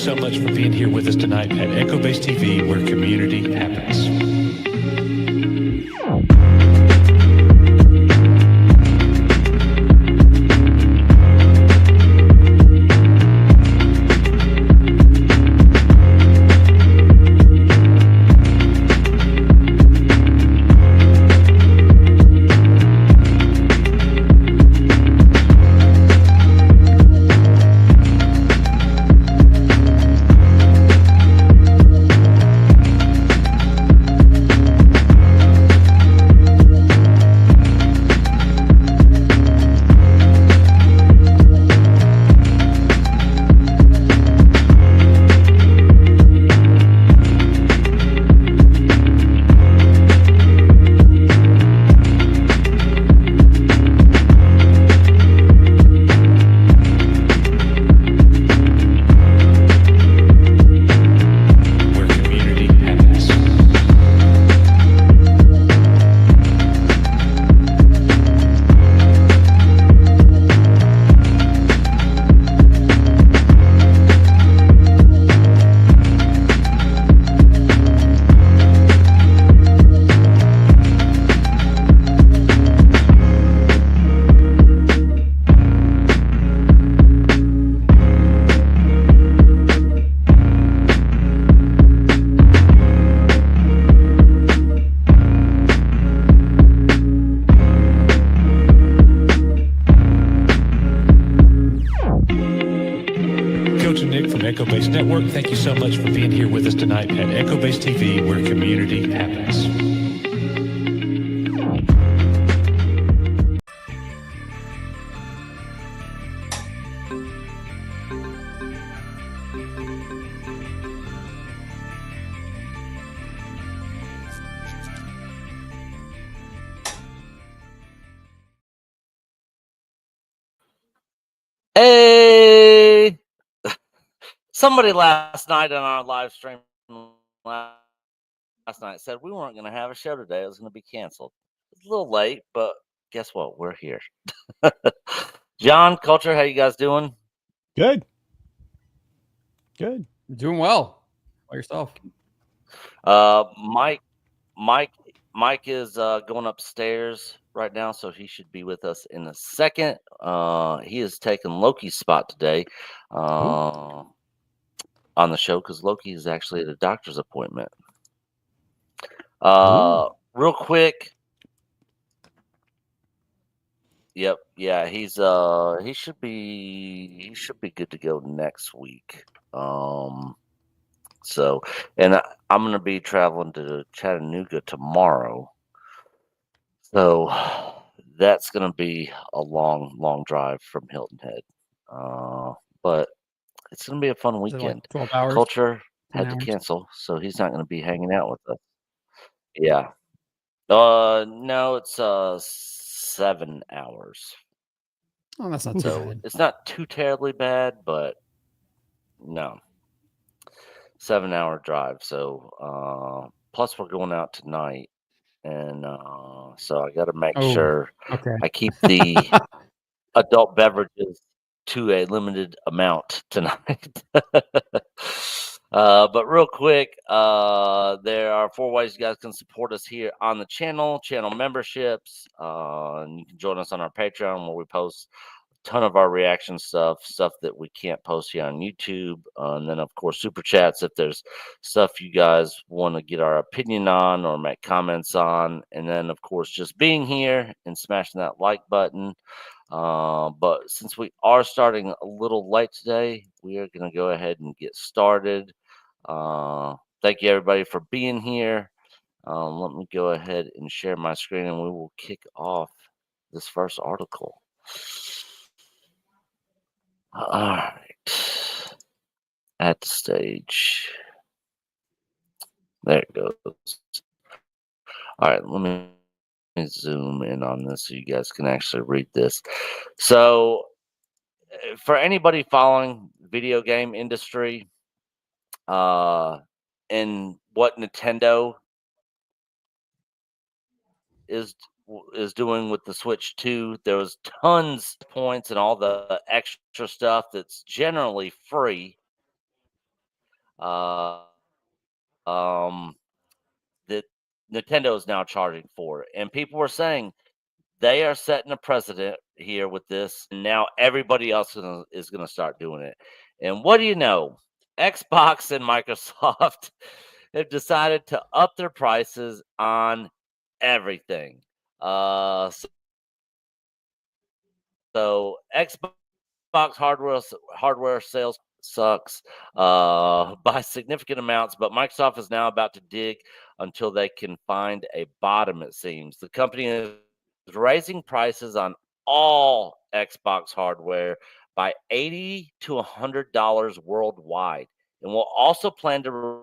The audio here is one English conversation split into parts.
so much for being here with us tonight at Echo Base TV, where community happens. Echo Base Network. Thank you so much for being here with us tonight at Echo Base TV, where community happens. Hey! Somebody last night on our live stream last night said we weren't going to have a show today. It was going to be canceled. It's a little late, but guess what? We're here. John, Culture, how you guys doing? Good. Doing well. By yourself. Mike is going upstairs right now, so he should be with us in a second. He has taken Loki's spot today on the show because Loki is actually at a doctor's appointment. Real quick. Yep. Yeah, he should be good to go next week. So, and I'm going to be traveling to Chattanooga tomorrow. So that's going to be a long drive from Hilton Head. But it's going to be a fun weekend. Like 12 hours. Culture had to cancel, so he's not going to be hanging out with us. Yeah. No, it's 7 hours. Oh, that's not so bad. It's not too terribly bad, but no. 7-hour drive. So plus we're going out tonight, and so I got to make sure I keep the adult beverages to a limited amount tonight. But real quick, there are 4 ways you guys can support us here on the channel memberships. And you can join us on our Patreon, where we post a ton of our reaction stuff that we can't post here on YouTube. And then, of course, super chats if there's stuff you guys want to get our opinion on or make comments on. And then, of course, just being here and smashing that like button. But since we are starting a little late today, we are going to go ahead and get started. Thank you, everybody, for being here. Let me go ahead and share my screen, and we will kick off this first article. All right. At the stage. There it goes. All right, let me zoom in on this so you guys can actually read this. So for anybody following the video game industry and what Nintendo is doing with the Switch 2, there was tons of points and all the extra stuff that's generally free that Nintendo is now charging for. And people were saying they are setting a precedent here with this. And now everybody else is going to start doing it. And what do you know? Xbox and Microsoft have decided to up their prices on everything. So Xbox hardware sales sucks by significant amounts, but Microsoft is now about to dig until they can find a bottom. It seems the company is raising prices on all Xbox hardware by $80 to $100 worldwide, and will also plan to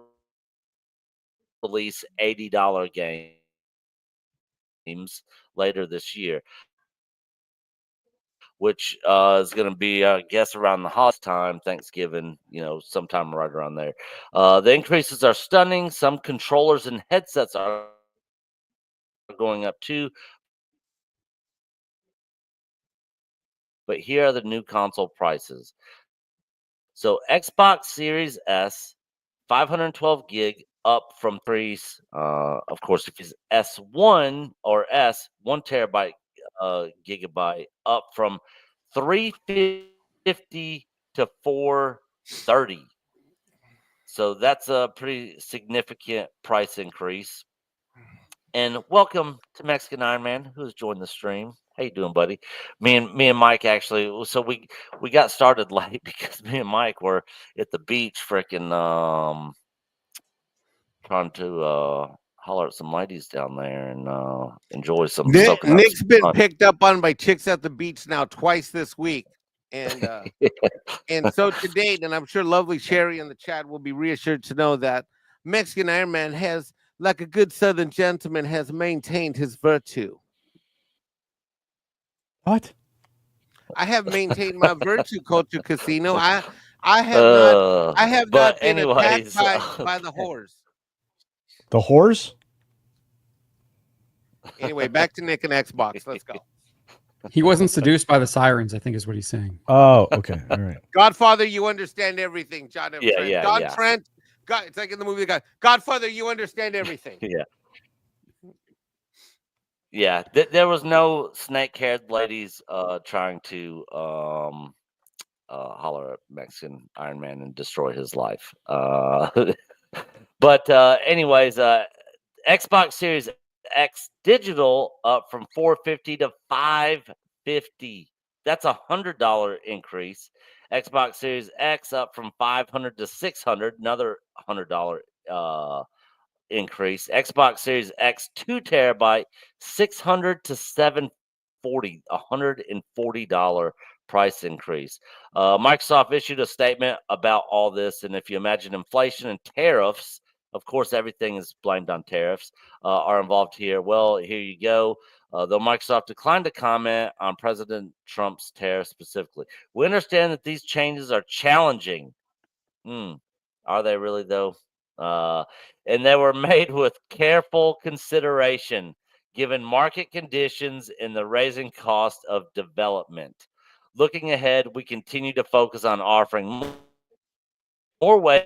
release $80 games later this year, which is going to be, I guess, around the holiday time, Thanksgiving, sometime right around there. The increases are stunning. Some controllers and headsets are going up too. But here are the new console prices. So Xbox Series S, 512 gig, up from of course, if it's S1 or S, 1 terabyte gigabyte, up from 350 to 430. So that's a pretty significant price increase. And welcome to Mexican Iron Man, who has joined the stream. How you doing, buddy? Me and Mike actually. So we got started late because me and Mike were at the beach, freaking trying to holler at some ladies down there and enjoy some soaking up Nick's some been sun. picked up on by chicks at the beach now twice this week, and and so to date, and I'm sure lovely Sherry in the chat will be reassured to know that Mexican Iron Man has, like a good Southern gentleman, has maintained his virtue. What? I have maintained my virtue, Culture Casino. I have not been attacked by the whores. The whores? Anyway, back to Nick and Xbox. Let's go. He wasn't seduced by the sirens, I think is what he's saying. Oh, okay. All right. Godfather, you understand everything. John Trent. Yeah. Trent. God, it's like in the movie. Godfather, you understand everything. Yeah. There was no snake-haired ladies trying to holler at Mexican Iron Man and destroy his life. But anyways, Xbox Series X digital up from $450 to $550. That's $100 increase. Xbox Series X up from $500 to $600, another $100 increase. Xbox Series X 2 terabyte, $600 to $740, $140 price increase. Microsoft issued a statement about all this, and if you imagine inflation and tariffs, of course, everything is blamed on tariffs, are involved here. Well, here you go. Though Microsoft declined to comment on President Trump's tariffs specifically. We understand that these changes are challenging. Are they really, though? And they were made with careful consideration, given market conditions and the rising cost of development. Looking ahead, we continue to focus on offering more ways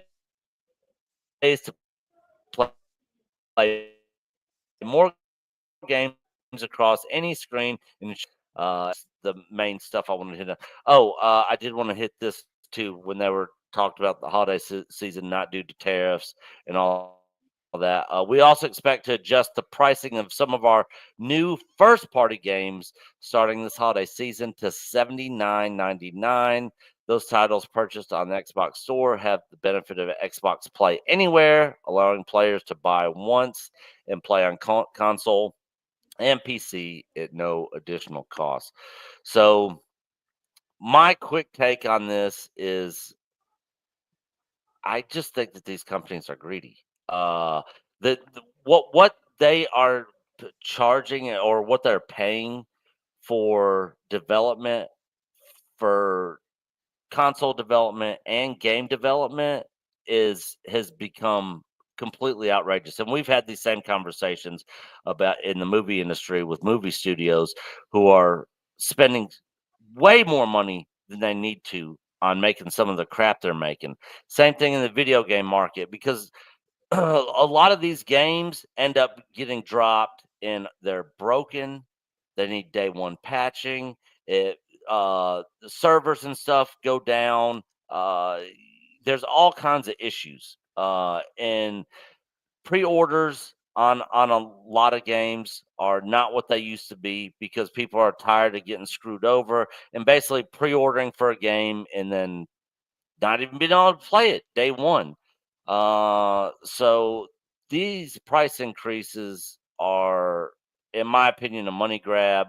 to play more games across any screen. And the main stuff I wanted to hit. I did want to hit this too when they were talked about the holiday season not due to tariffs and all that. We also expect to adjust the pricing of some of our new first-party games starting this holiday season to $79.99. Those titles purchased on the Xbox Store have the benefit of Xbox Play Anywhere, allowing players to buy once and play on console and PC at no additional cost. So my quick take on this is I just think that these companies are greedy. What they are charging or what they're paying for development, for console development and game development has become completely outrageous. And we've had these same conversations about in the movie industry with movie studios who are spending way more money than they need to on making some of the crap they're making. Same thing in the video game market, because a lot of these games end up getting dropped and they're broken. They need day one patching. The servers and stuff go down. There's all kinds of issues. And pre-orders on a lot of games are not what they used to be, because people are tired of getting screwed over and basically pre-ordering for a game and then not even being able to play it day one. So these price increases are, in my opinion, a money grab.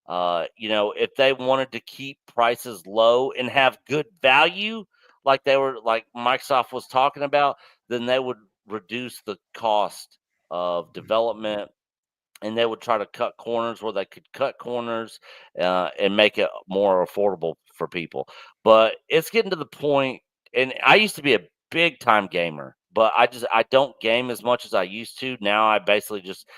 If they wanted to keep prices low and have good value, like Microsoft was talking about, then they would reduce the cost of development, and they would try to cut corners where they could cut corners, and make it more affordable for people. But it's getting to the point, and I used to be a big time gamer, but I don't game as much as I used to. Now I basically just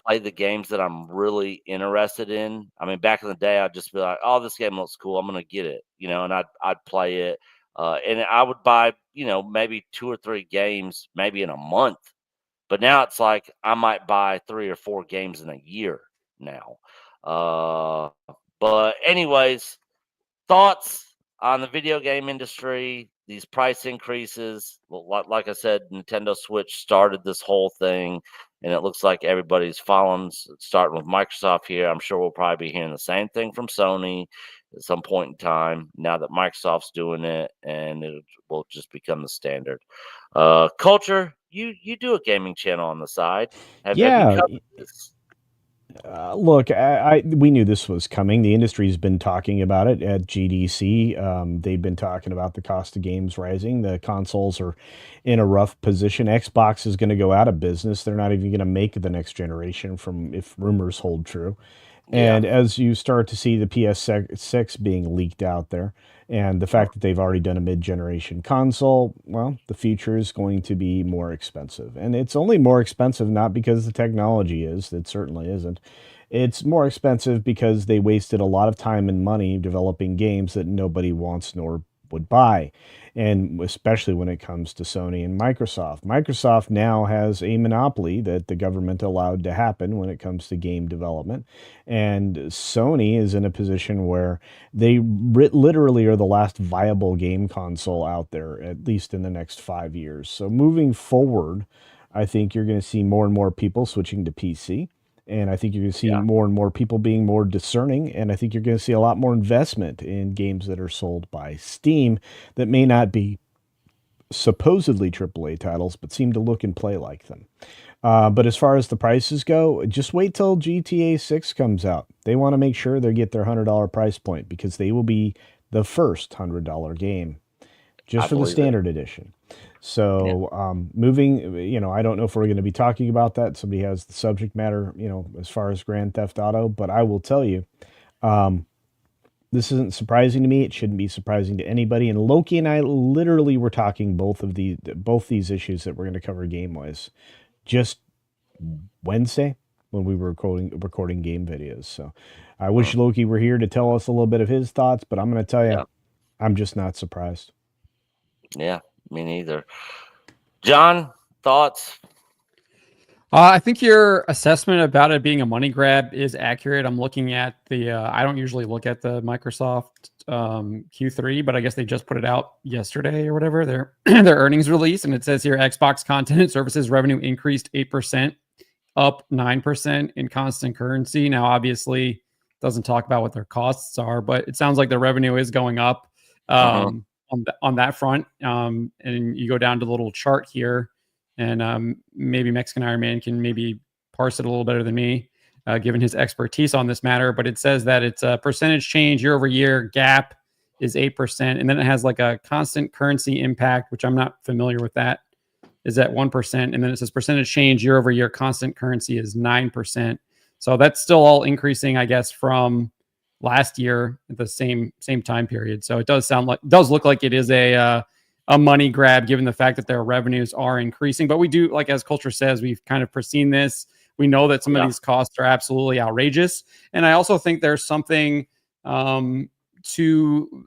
play the games that I'm really interested in. I mean, back in the day, I'd just be like, "Oh, this game looks cool. I'm gonna get it," and I'd play it, and I would buy, maybe 2 or 3 games, maybe in a month. But now it's like I might buy 3 or 4 games in a year now. But anyways, thoughts on the video game industry, these price increases. Well, like I said, Nintendo Switch started this whole thing, and it looks like everybody's following, starting with Microsoft here. I'm sure we'll probably be hearing the same thing from Sony at some point in time, now that Microsoft's doing it, and it will just become the standard. Culture, you do a gaming channel on the side. Have you covered this? Look, we knew this was coming. The industry's been talking about it at GDC. They've been talking about the cost of games rising. The consoles are in a rough position. Xbox is going to go out of business. They're not even going to make the next generation, if rumors hold true. And as you start to see the PS6 being leaked out there, and the fact that they've already done a mid-generation console, well, the future is going to be more expensive. And it's only more expensive not because the technology is, it certainly isn't. It's more expensive because they wasted a lot of time and money developing games that nobody wants nor would buy. And especially when it comes to Sony and Microsoft. Microsoft now has a monopoly that the government allowed to happen when it comes to game development. And Sony is in a position where they literally are the last viable game console out there, at least in the next 5 years. So moving forward, I think you're going to see more and more people switching to PC. And I think you're going to see more and more people being more discerning. And I think you're going to see a lot more investment in games that are sold by Steam that may not be supposedly AAA titles, but seem to look and play like them. But as far as the prices go, just wait till GTA 6 comes out. They want to make sure they get their $100 price point, because they will be the first $100 game just for the standard edition. So moving, I don't know if we're going to be talking about that. Somebody has the subject matter, as far as Grand Theft Auto, but I will tell you, this isn't surprising to me. It shouldn't be surprising to anybody. And Loki and I literally were talking both these issues that we're going to cover game-wise just Wednesday when we were recording game videos. So I wish Loki were here to tell us a little bit of his thoughts, but I'm going to tell you, I'm just not surprised. Yeah. Me neither. John, thoughts? I think your assessment about it being a money grab is accurate. I'm looking at I don't usually look at the Microsoft Q3, but I guess they just put it out yesterday or whatever, their earnings release. And it says here, Xbox content and services revenue increased 8%, up 9% in constant currency. Now, obviously, doesn't talk about what their costs are, but it sounds like the revenue is going up. On that front, and you go down to the little chart here, and maybe Mexican Iron Man can maybe parse it a little better than me, given his expertise on this matter. But it says that it's a percentage change year over year. Gap is 8%, and then it has like a constant currency impact, which I'm not familiar with. That is at 1%, and then it says percentage change year over year. Constant currency is 9%. So that's still all increasing, I guess, from last year at the same time period. So it does look like it is a money grab, given the fact that their revenues are increasing. But we do, like as Culture says, we've kind of foreseen this. We know that some of these costs are absolutely outrageous. And I also think there's something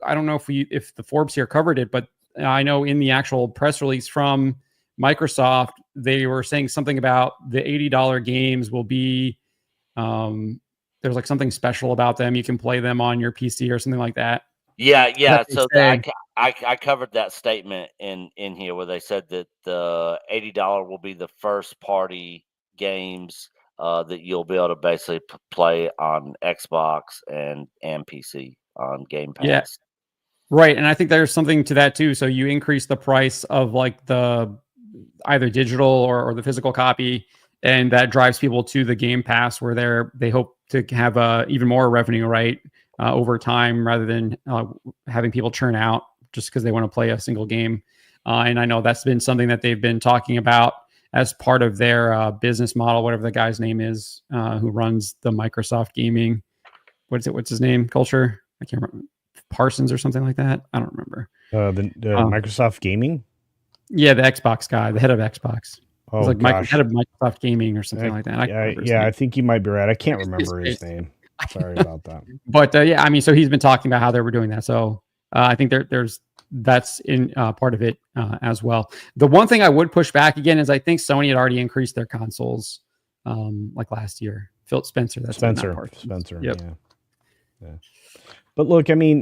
I don't know if the Forbes here covered it, but I know in the actual press release from Microsoft, they were saying something about the $80 games will be, there's like something special about them. You can play them on your PC or something like that. Yeah. So say. I covered that statement in here where they said that the $80 will be the first party games that you'll be able to basically play on Xbox and PC on Game Pass. Yeah. Right. And I think there's something to that too. So you increase the price of like the either digital or the physical copy, and that drives people to the Game Pass where they hope to have even more revenue, right, over time, rather than having people churn out just because they want to play a single game. And I know that's been something that they've been talking about as part of their business model, whatever the guy's name is, who runs the Microsoft gaming. What's his name? Culture? I can't remember. Parsons or something like that. I don't remember. The Microsoft Gaming? Yeah, the Xbox guy, the head of Xbox. Oh, He's like gosh. head of Microsoft Gaming or something like that. I think you might be right. I can't remember his name. Sorry about that. But yeah, I mean, so he's been talking about how they were doing that. So I think that's in part of it as well. The one thing I would push back again is I think Sony had already increased their consoles like last year. Phil Spencer, Spencer. Yep. Yeah. But look, I mean,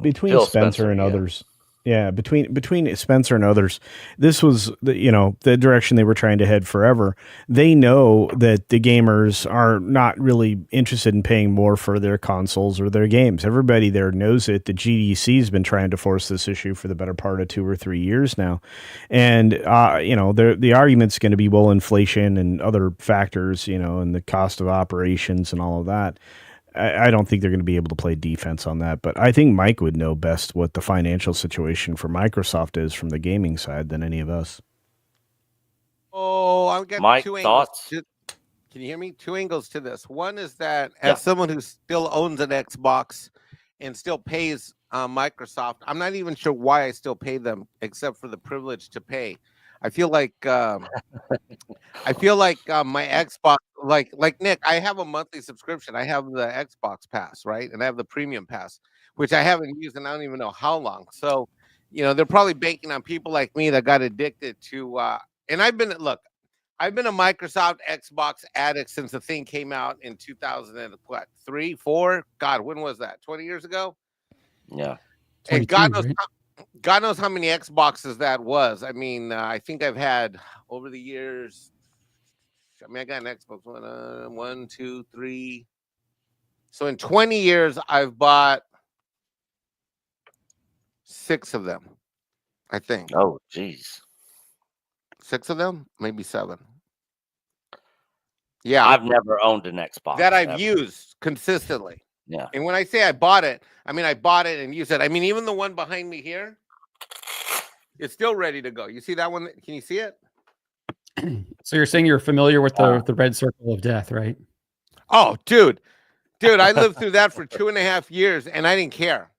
between Phil Spencer and others, between Spencer and others, this was the direction they were trying to head forever. They know that the gamers are not really interested in paying more for their consoles or their games. Everybody there knows it. The GDC has been trying to force this issue for the better part of 2 or 3 years now, and the argument's going to be, well, inflation and other factors, and the cost of operations and all of that. I don't think they're going to be able to play defense on that, but I think Mike would know best what the financial situation for Microsoft is from the gaming side than any of us. Oh, I've got Mike, two thoughts? angles. Can you hear me? Two angles to this. One is that as someone who still owns an Xbox and still pays Microsoft, I'm not even sure why I still pay them, except for the privilege to pay. I feel like my Xbox, like Nick, I have a monthly subscription. I have the Xbox Pass, right? And I have the Premium Pass, which I haven't used and I don't even know how long. So, they're probably banking on people like me that got addicted to and I've been a Microsoft Xbox addict since the thing came out in 2003, 4. God, when was that? 20 years ago? Yeah. And God knows how many Xboxes that was. I mean, I think I've had over the years. I mean, I got an Xbox 1, 2, 3. So in 20 years, I've bought 6 of them. I think. Oh, geez. 6 of them, maybe 7. Yeah, I've never owned an Xbox that I've used consistently. Yeah. And when I say I bought it, I mean I bought it and used it. I mean, even the one behind me here, it's still ready to go. You see that one? Can you see it? So you're saying you're familiar with the red circle of death, right? Oh, dude, I lived through that for 2.5 years and I didn't care.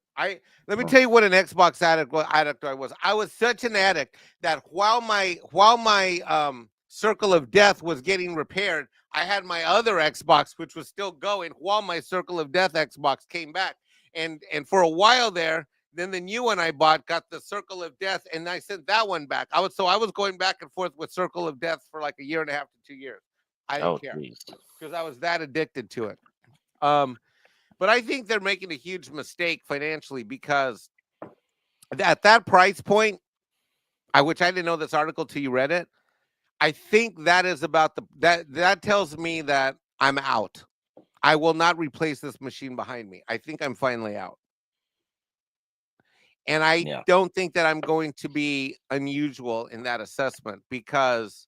Let me tell you what an Xbox addict I was. I was such an addict that while my circle of death was getting repaired, I had my other Xbox, which was still going while my Circle of Death Xbox came back. And for a while there, then the new one I bought got the Circle of Death, and I sent that one back. I was going back and forth with Circle of Death for like 1.5 to 2 years. I didn't care because I was that addicted to it. But I think they're making a huge mistake financially because at that price point, which I didn't know this article till you read it. I think that is about that tells me that I'm out. I will not replace this machine behind me. I think I'm finally out. And I don't think that I'm going to be unusual in that assessment because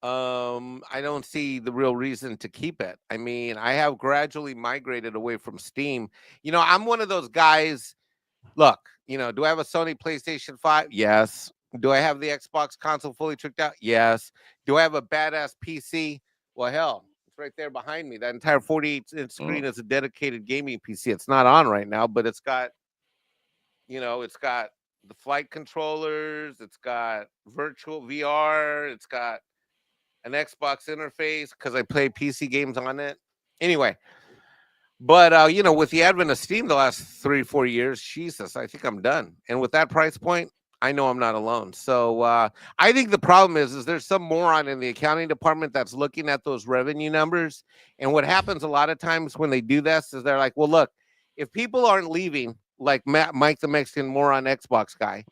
I don't see the real reason to keep it. I mean, I have gradually migrated away from Steam. I'm one of those guys. Look, do I have a Sony PlayStation 5? Yes. Do I have the Xbox console fully tricked out? Yes. Do I have a badass PC? Well, hell, it's right there behind me. That entire 48-inch screen is a dedicated gaming PC. It's not on right now, but it's got, it's got the flight controllers. It's got virtual VR. It's got an Xbox interface because I play PC games on it. Anyway, But you know, with the advent of Steam the last 3-4 years, Jesus, I think I'm done. And with that price point, I know I'm not alone. So I think the problem is there's some moron in the accounting department that's looking at those revenue numbers. And what happens a lot of times when they do this is they're like, well, look, if people aren't leaving, like Mike the Mexican moron Xbox guy,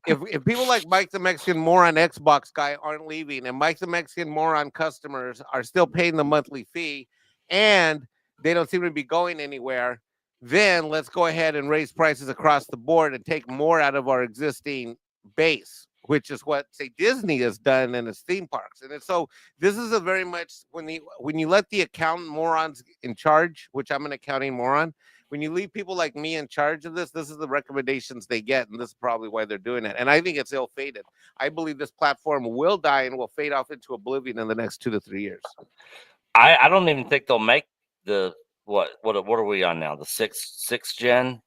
if people like Mike the Mexican moron Xbox guy aren't leaving, and Mike the Mexican moron customers are still paying the monthly fee, and they don't seem to be going anywhere, then let's go ahead and raise prices across the board and take more out of our existing base, which is what, say, Disney has done in its theme parks. And so this is a very much when you let the accountant morons in charge, which I'm an accounting moron, when you leave people like me in charge of this is the recommendations they get, and this is probably why they're doing it. And I think it's ill-fated. I believe this platform will die and will fade off into oblivion in the next 2 to 3 years. I don't even think they'll make the what are we on now? The sixth gen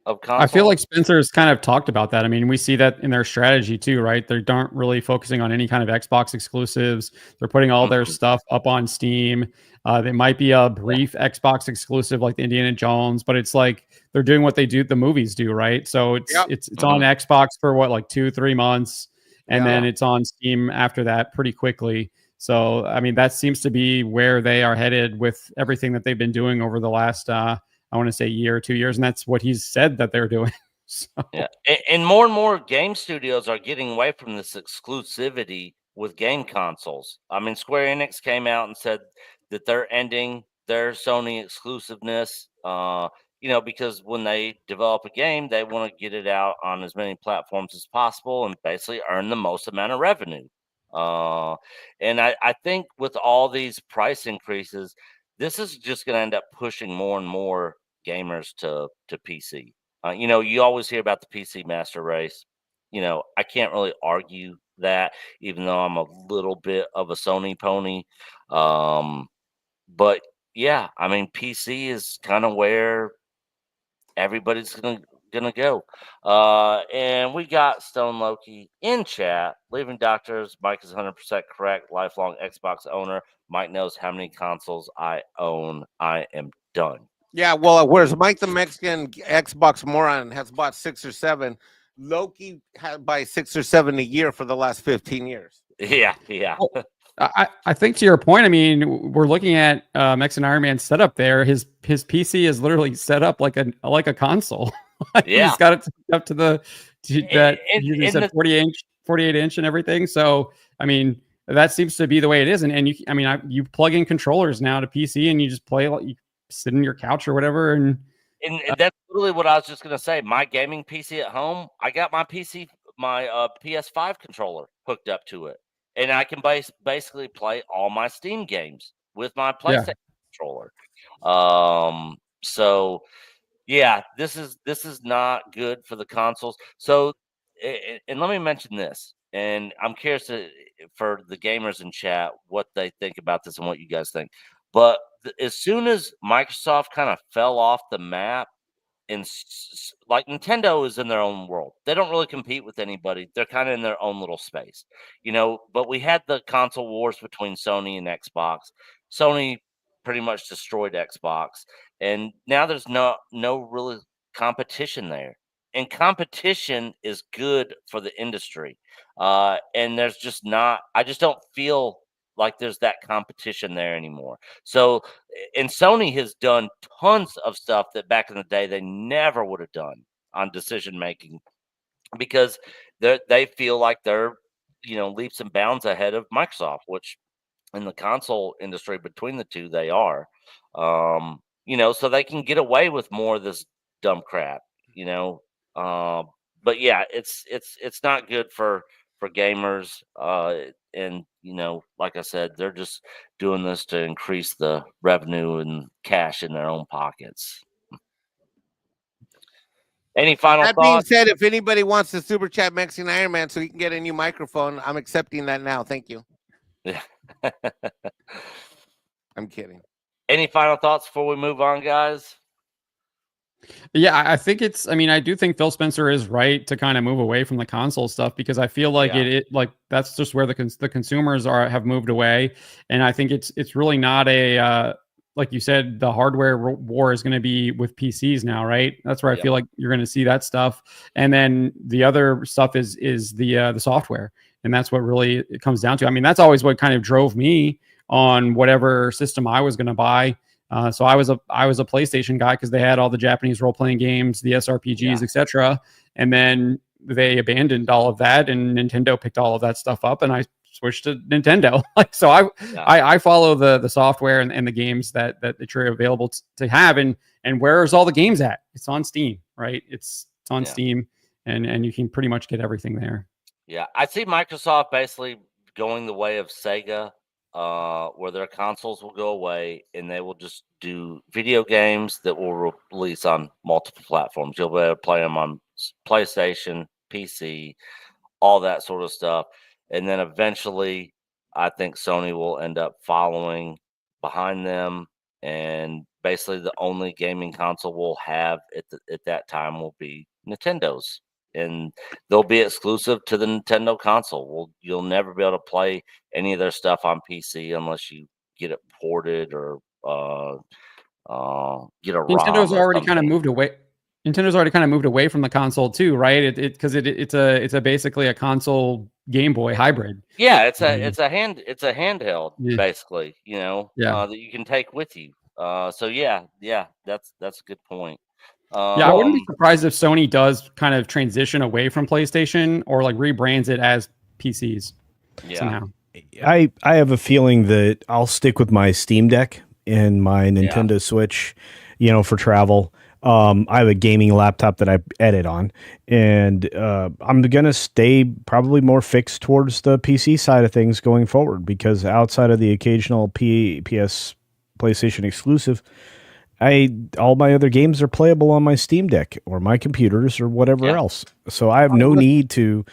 of console? I feel like Spencer's kind of talked about that. I mean, we see that in their strategy too, right? They aren't really focusing on any kind of Xbox exclusives. They're putting all their stuff up on Steam. They might be a brief Xbox exclusive like the Indiana Jones, but it's like they're doing what they do, the movies do, right? So it's on Xbox for what, like 2-3 months, and then it's on Steam after that pretty quickly. So, I mean, that seems to be where they are headed with everything that they've been doing over the last, I want to say, year or 2 years. And that's what he's said that they're doing. So. Yeah. And more game studios are getting away from this exclusivity with game consoles. I mean, Square Enix came out and said that they're ending their Sony exclusiveness, because when they develop a game, they want to get it out on as many platforms as possible and basically earn the most amount of revenue. And I think with all these price increases, this is just going to end up pushing more and more gamers to PC. You always hear about the PC master race. I can't really argue that, even though I'm a little bit of a Sony pony. But yeah, I mean, PC is kind of where everybody's gonna go. And we got Stone Loki in chat. Leaving doctors, Mike is 100% correct. Lifelong Xbox owner. Mike knows how many consoles I own. I am done. Yeah, well, whereas Mike the Mexican Xbox moron has bought 6 or 7, Loki had buy 6 or 7 a year for the last 15 years. Yeah. Well, I think to your point, I mean, we're looking at Mexican Iron Man's setup there. His PC is literally set up like a console. He's got it up to that 48 inch and everything. So I mean, that seems to be the way it is. And you plug in controllers now to PC and you just play, you sit in your couch or whatever. And that's literally what I was just gonna say. My gaming PC at home, I got my PS5 controller hooked up to it. And I can basically play all my Steam games with my PlayStation controller. So yeah, this is not good for the consoles. So, and let me mention this, and I'm curious for the gamers in chat what they think about this and what you guys think. But as soon as Microsoft kind of fell off the map, and like Nintendo is in their own world. They don't really compete with anybody. They're kind of in their own little space, but we had the console wars between Sony and Xbox. Sony pretty much destroyed Xbox, and now there's no really competition there. And competition is good for the industry. And there's just not, I just don't feel like there's that competition there anymore. So, and Sony has done tons of stuff that back in the day they never would have done on decision making, because they feel like they're leaps and bounds ahead of Microsoft, which in the console industry between the two they are. So they can get away with more of this dumb crap. But yeah, it's not good for gamers. And like I said, they're just doing this to increase the revenue and cash in their own pockets. Any final thoughts? That being said, if anybody wants to super chat Mexican Iron Man so he can get a new microphone, I'm accepting that now. Thank you. Yeah. I'm kidding. Any final thoughts before we move on, guys? Yeah, I think I do think Phil Spencer is right to kind of move away from the console stuff, because I feel like it that's just where the consumers have moved away. And I think it's really not like you said, the hardware war is going to be with PCs now, right? That's where I feel like you're going to see that stuff. And then the other stuff is the software, and that's what really it comes down to. I mean, that's always what kind of drove me on whatever system I was going to buy. So I was a PlayStation guy because they had all the Japanese role playing games, the SRPGs, etc. And then they abandoned all of that, and Nintendo picked all of that stuff up, and I switched to Nintendo. Like, so I follow the software and the games that it's available to have. And where's all the games at? It's on Steam, right? It's on Steam, and you can pretty much get everything there. Yeah, I see Microsoft basically going the way of Sega, where their consoles will go away and they will just do video games that will release on multiple platforms. You'll be able to play them on PlayStation, PC, all that sort of stuff. And then eventually, I think Sony will end up following behind them. And basically, the only gaming console we'll have at that time will be Nintendo's. And they'll be exclusive to the Nintendo console. You'll never be able to play any of their stuff on PC unless you get it ported or get a ROM. Nintendo's already kind of moved away. Nintendo's already kind of moved away from the console too, right? Because it's a basically a console Game Boy hybrid. Yeah, it's a handheld basically, that you can take with you. So yeah, that's a good point. I wouldn't be surprised if Sony does kind of transition away from PlayStation or like rebrands it as PCs. Yeah. Somehow. I have a feeling that I'll stick with my Steam Deck and my Nintendo Switch, for travel. I have a gaming laptop that I edit on, and I'm going to stay probably more fixed towards the PC side of things going forward, because outside of the occasional PS PlayStation exclusive, all my other games are playable on my Steam Deck or my computers or whatever else. So I have no need to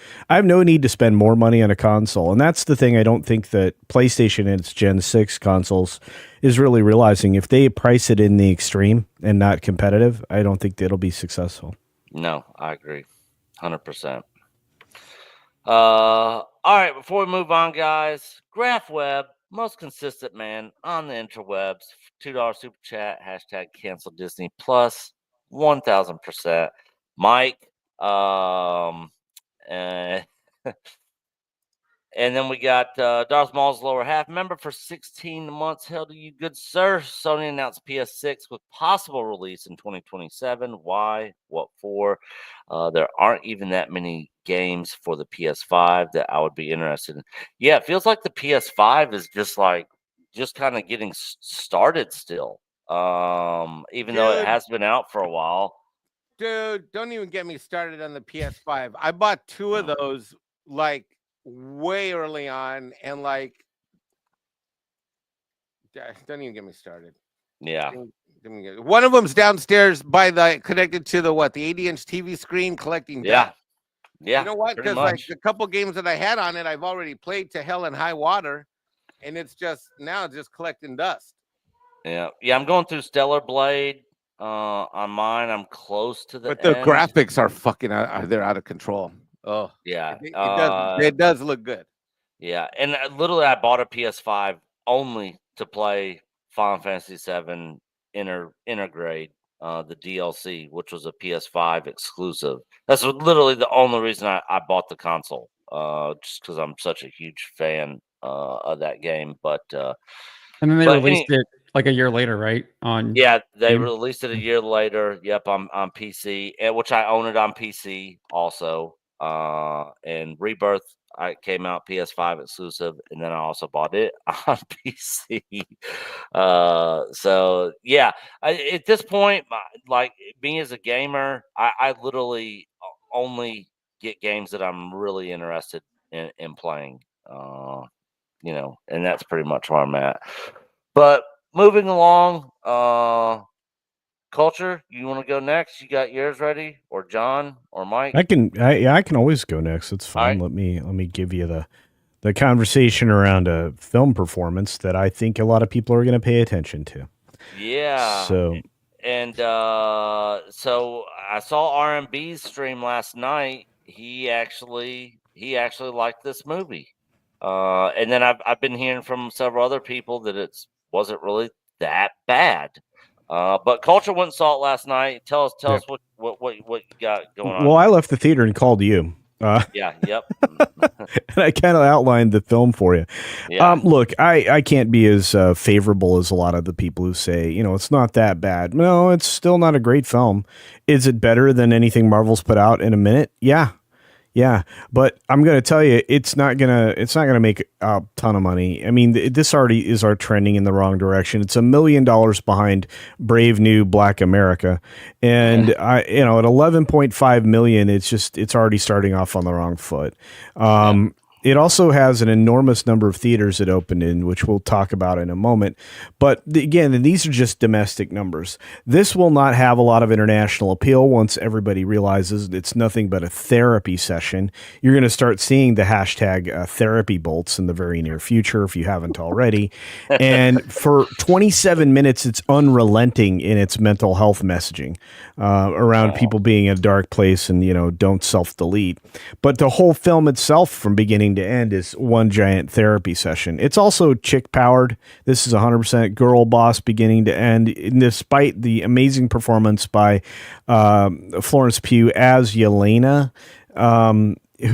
spend more money on a console. And that's the thing I don't think that PlayStation and its Gen 6 consoles is really realizing. If they price it in the extreme and not competitive, I don't think it'll be successful. No, I agree. 100%. All right, before we move on, guys, GraphWeb, most consistent man on the interwebs, $2 super chat, hashtag cancel Disney Plus, 1000%. Mike, and then we got Darth Maul's lower half member for 16 months. Hell to you, good sir. Sony announced PS6 with possible release in 2027. Why? What for? There aren't even that many games for the PS5 that I would be interested in. Yeah, it feels like the PS5 is just kind of getting started still. Even though it has been out for a while. Dude, don't even get me started on the PS5. I bought 2 of those way early on, and don't even get me started. Yeah. One of them's downstairs connected to the 80-inch TV screen collecting dust. Yeah. You know what? Because the couple games that I had on it, I've already played to hell and high water, and it's just collecting dust. Yeah. I'm going through Stellar Blade on mine. I'm close to the But the end. graphics are fucking they're out of control. Oh yeah, it does look good. Yeah, and literally, I bought a PS5 only to play Final Fantasy VII Intergrade, the DLC, which was a PS5 exclusive. That's literally the only reason I bought the console, just because I'm such a huge fan of that game. But and then they released it like a year later, right? They released it a year later. Yep, on PC, which I own it on PC also. And Rebirth, I came out PS5 exclusive, and then I also bought it on PC. So yeah, at this point, like me as a gamer, I literally only get games that I'm really interested in playing. And that's pretty much where I'm at. But moving along, Culture, you want to go next? You got yours ready, or John, or Mike? I can always go next. It's fine. Right. Let me give you the conversation around a film performance that I think a lot of people are going to pay attention to. Yeah. So I saw R&B's stream last night. He actually liked this movie. And then I've been hearing from several other people that it wasn't really that bad. But Culture went and saw it last night. Tell us what you got going on. Well, I left the theater and called you. Yeah, yep. And I kind of outlined the film for you. Yeah. Look, I can't be as favorable as a lot of the people who say, it's not that bad. No, it's still not a great film. Is it better than anything Marvel's put out in a minute? Yeah. Yeah, but I'm going to tell you, it's not gonna make a ton of money. I mean, this already is trending in the wrong direction. It's $1 million behind Brave New Black America, and at 11.5 million, it's already starting off on the wrong foot. It also has an enormous number of theaters it opened in, which we'll talk about in a moment. But again, these are just domestic numbers. This will not have a lot of international appeal once everybody realizes it's nothing but a therapy session. You're going to start seeing the hashtag therapy bolts in the very near future, if you haven't already. And for 27 minutes, it's unrelenting in its mental health messaging around people being in a dark place and, don't self-delete. But the whole film itself from beginning to end is one giant therapy session. It's also chick powered. This is 100% girl boss beginning to end, despite the amazing performance by Florence Pugh as Yelena,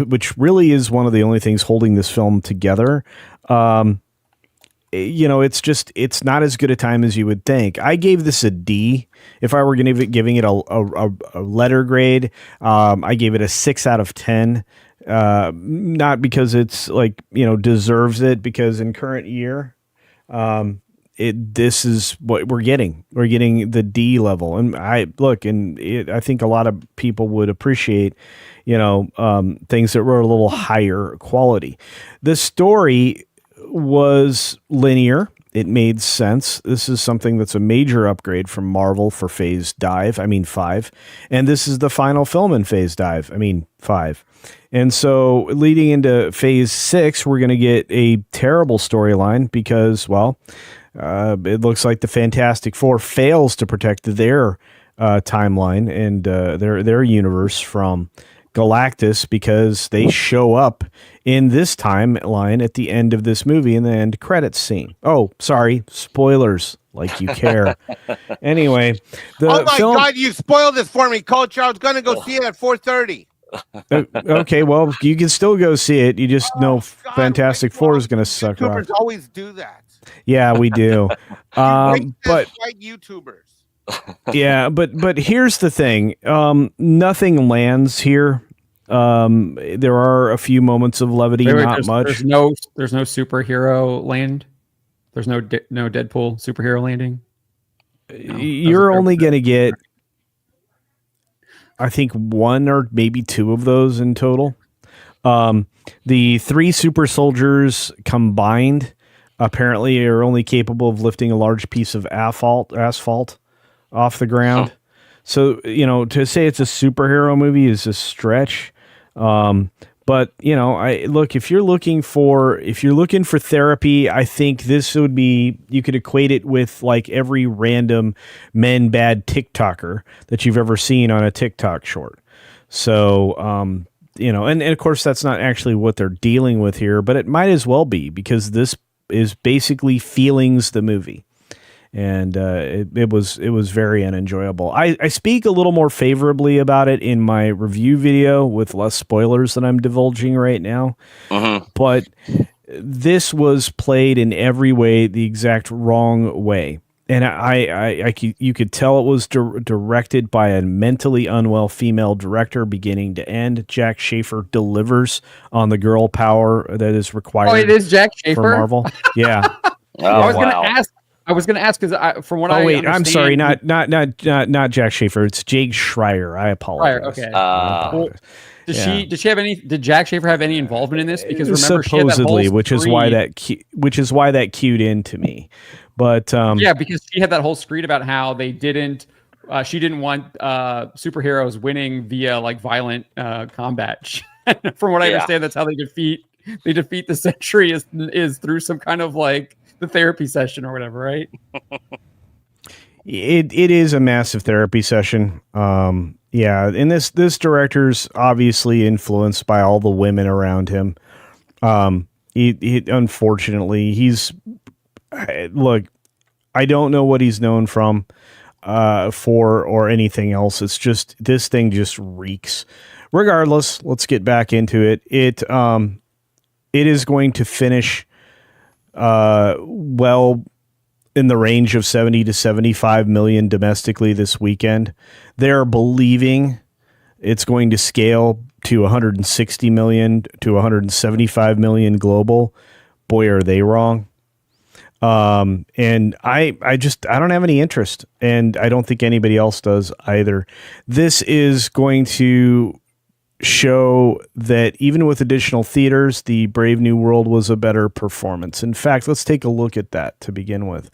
which really is one of the only things holding this film together. It's not as good a time as you would think. I gave this a D. If I were giving it a letter grade, I gave it a 6 out of 10. Not because it's deserves it, because in current year, this is what we're getting. We're getting the D level, and I think a lot of people would appreciate, things that were a little higher quality. The story was linear. It made sense. This is something that's a major upgrade from Marvel for Phase 5. And this is the final film in Phase 5. And so leading into Phase 6, we're going to get a terrible storyline because, it looks like the Fantastic Four fails to protect their timeline and their universe from Galactus because they show up in this timeline at the end of this movie in the end credits scene. Oh, sorry, spoilers, like you care. Anyway, oh my God, you spoiled this for me, Culture. I was going to go see it at 4:30. Okay, well, you can still go see it. You just know Fantastic Four is going to suck off. YouTubers always do that. Yeah, we do. But white YouTubers. Yeah, but here's the thing. Nothing lands here. There are a few moments of levity, not much. There's no superhero land. There's no Deadpool superhero landing. No, you're only going to get, I think, 1 or maybe 2 of those in total. The 3 super soldiers combined apparently are only capable of lifting a large piece of asphalt off the ground. Huh. So, to say it's a superhero movie is a stretch. But if you're looking for therapy, I think this would be, you could equate it with like every random men bad TikToker that you've ever seen on a TikTok short. So, and of course that's not actually what they're dealing with here, but it might as well be, because this is basically Feelings the movie. And it was very unenjoyable. I speak a little more favorably about it in my review video with less spoilers than I'm divulging right now. Uh-huh. But this was played in every way the exact wrong way. And you could tell it was directed by a mentally unwell female director beginning to end. Jack Schaefer delivers on the girl power that is required. Oh, it is Jack Schaefer for Marvel. Yeah. I was going to ask because from what I understand, I'm sorry, not Jack Schaefer. It's Jake Schreier. I apologize. Okay. Did Jack Schaefer have any involvement in this? Because remember, supposedly, which is why that cued into me. But because she had that whole screed about how they didn't. She didn't want superheroes winning via like violent combat. From what I understand, that's how they defeat the Sentry is through some kind of like the therapy session or whatever, right? It is a massive therapy session. And this director's obviously influenced by all the women around him. Unfortunately, I don't know what he's known from for or anything else. It's just this thing just reeks. Regardless, let's get back into it. It is going to finish well in the range of 70 to 75 million domestically this weekend. They're believing it's going to scale to 160 million to 175 million global. Boy, are they wrong. And I don't have any interest, and I don't think anybody else does either. This is going to show that even with additional theaters, the Brave New World was a better performance. In fact, let's take a look at that to begin with.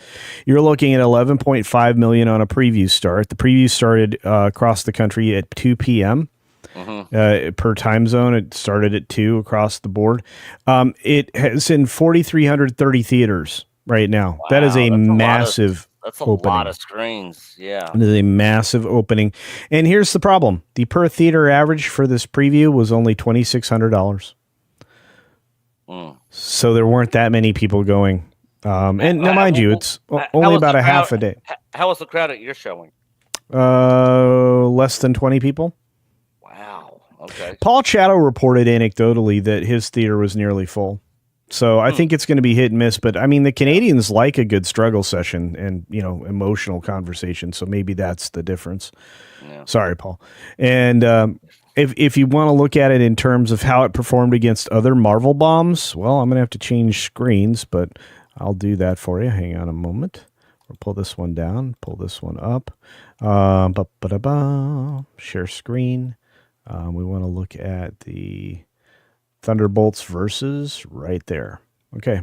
You're looking at 11.5 million on a preview start. The preview started across the country at 2 p.m. Per time zone. It started at 2 across the board. It has in 4,330 theaters right now. Wow, that is a massive That's a lot of screens. Yeah. It is a massive opening. And here's the problem. The per theater average for this preview was only $2,600. So there weren't that many people going. And now, mind you, it's only about a half a day. How was the crowd at your showing? Less than 20 people. Wow. Okay. Paul Chatto reported anecdotally that his theater was nearly full. So I think it's going to be hit and miss, but I mean, the Canadians like a good struggle session and, emotional conversation. So maybe that's the difference. Yeah. Sorry, Paul. And if you want to look at it in terms of how it performed against other Marvel bombs, well, I'm going to have to change screens, but I'll do that for you. Hang on a moment. We'll pull this one down, pull this one up. Share screen. We want to look at the Thunderbolts versus right there. Okay.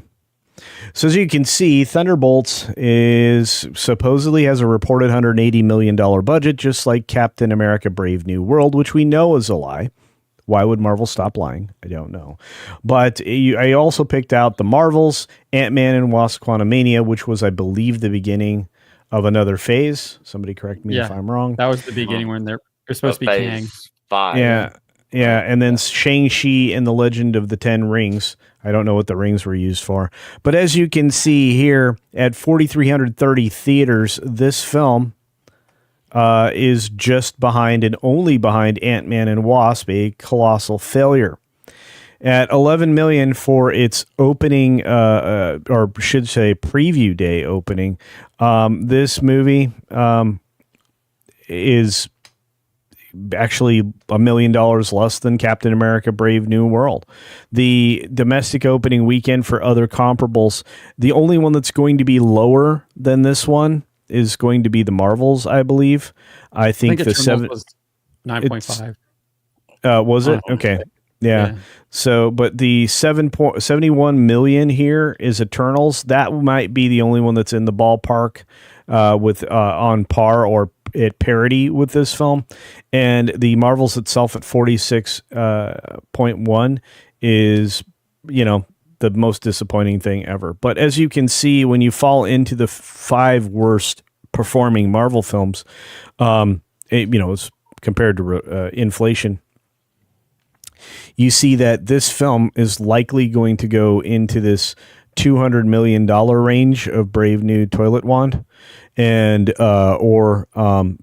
So as you can see, Thunderbolts is supposedly has a reported $180 million budget, just like Captain America Brave New World, which we know is a lie. Why would Marvel stop lying? I don't know. But I also picked out the Marvels, Ant-Man and Wasp Quantumania, which was, I believe, the beginning of another phase. Somebody correct me if I'm wrong. That was the beginning when they're supposed to be Kang. 5. Yeah, and then Shang-Chi and the Legend of the Ten Rings. I don't know what the rings were used for. But as you can see here, at 4,330 theaters, this film is just behind and only behind Ant-Man and Wasp, a colossal failure. At 11 million for its opening, or should say preview day opening, this movie is actually $1 million less than Captain America Brave New World. The domestic opening weekend for other comparables, the only one that's going to be lower than this one is going to be the Marvels, I believe. I think the 7 was 9.5. Was it? Okay. Yeah. So, but the 71 million here is Eternals. That might be the only one that's in the ballpark with on par or at parity with this film. And the Marvels itself at 46.1 is, the most disappointing thing ever. But as you can see, when you fall into the 5 worst performing Marvel films, it's compared to inflation, you see that this film is likely going to go into this $200 million range of Brave New Toilet Wand, and or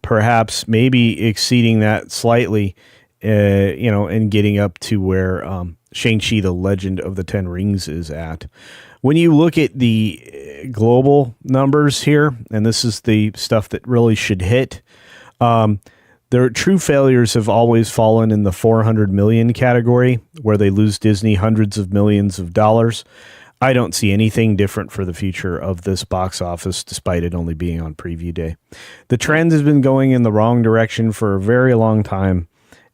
perhaps maybe exceeding that slightly, and getting up to where Shang-Chi, the Legend of the Ten Rings is at. When you look at the global numbers here, and this is the stuff that really should hit, their true failures have always fallen in the 400 million category, where they lose Disney hundreds of millions of dollars. I don't see anything different for the future of this box office, despite it only being on preview day. The trend has been going in the wrong direction for a very long time,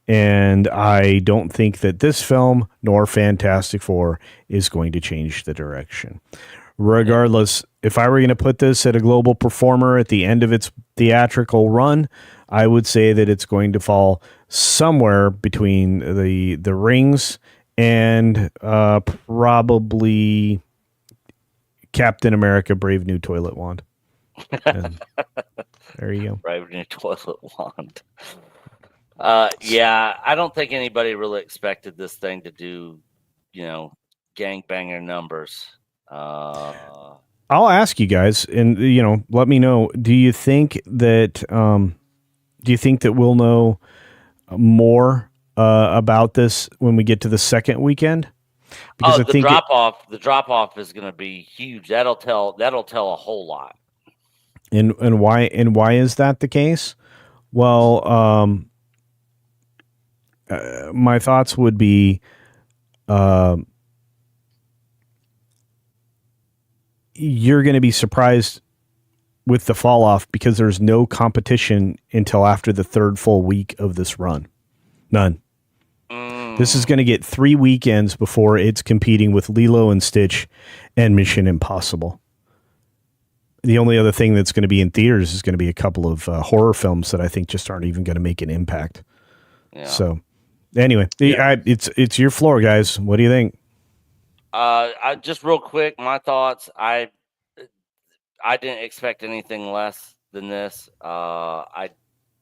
and I don't think that this film, nor Fantastic Four, is going to change the direction. Regardless, if I were going to put this at a global performer at the end of its theatrical run, I would say that it's going to fall somewhere between the Rings and probably Captain America Brave New Toilet Wand. And there you go. Brave New Toilet Wand. I don't think anybody really expected this thing to do, gangbanger numbers. I'll ask you guys, and let me know. Do you think that we'll know more about this when we get to the second weekend? Because the drop off is going to be huge. That'll tell a whole lot. And why is that the case? Well, my thoughts would be, you're going to be surprised with the fall off because there's no competition until after the third full week of this run. None. This is going to get 3 weekends before it's competing with Lilo and Stitch and Mission Impossible. The only other thing that's going to be in theaters is going to be a couple of horror films that I think just aren't even going to make an impact. Yeah. So anyway, it's your floor, guys. What do you think? I just real quick, my thoughts. I didn't expect anything less than this. I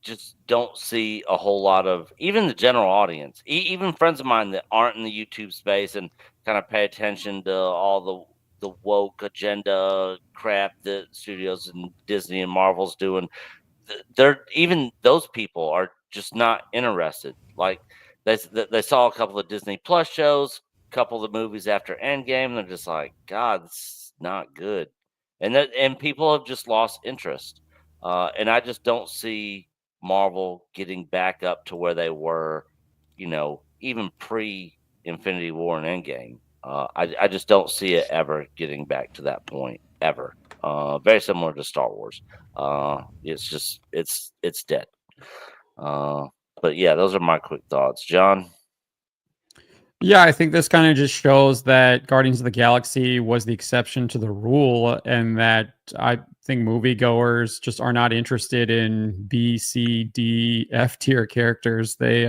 just don't see a whole lot of, even the general audience, even friends of mine that aren't in the YouTube space and kind of pay attention to all the woke agenda crap that studios and Disney and Marvel's doing. Even those people are just not interested. Like they saw a couple of Disney Plus shows, a couple of the movies after Endgame. They're just like, God, this is not good. And people have just lost interest. And I just don't see Marvel getting back up to where they were, even pre-Infinity War and Endgame. I just don't see it ever getting back to that point, ever. Very similar to Star Wars. It's just, it's dead. But yeah, those are my quick thoughts. John? Yeah, I think this kind of just shows that Guardians of the Galaxy was the exception to the rule, and that I think moviegoers just are not interested in B, C, D, F tier characters. They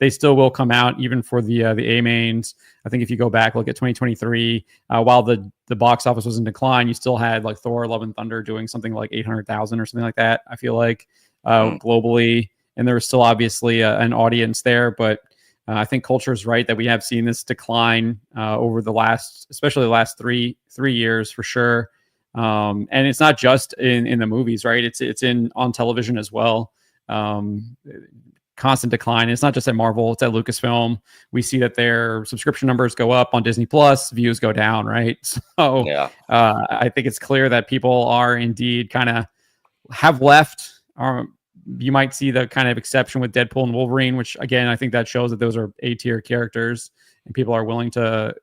still will come out even for the A mains. I think if you go back, look at 2023, while the box office was in decline, you still had like Thor: Love and Thunder doing something like 800,000 or something like that. I feel like globally, and there was still obviously an audience there, but I think culture is right that we have seen this decline over especially the last three years for sure. And it's not just in the movies, right? It's on television as well. Constant decline. It's not just at Marvel, it's at Lucasfilm. We see that their subscription numbers go up on Disney Plus, views go down, right? So yeah. I think it's clear that people are indeed kind of have left. You might see the kind of exception with Deadpool and Wolverine, which again, I think that shows that those are A-tier characters and people are willing to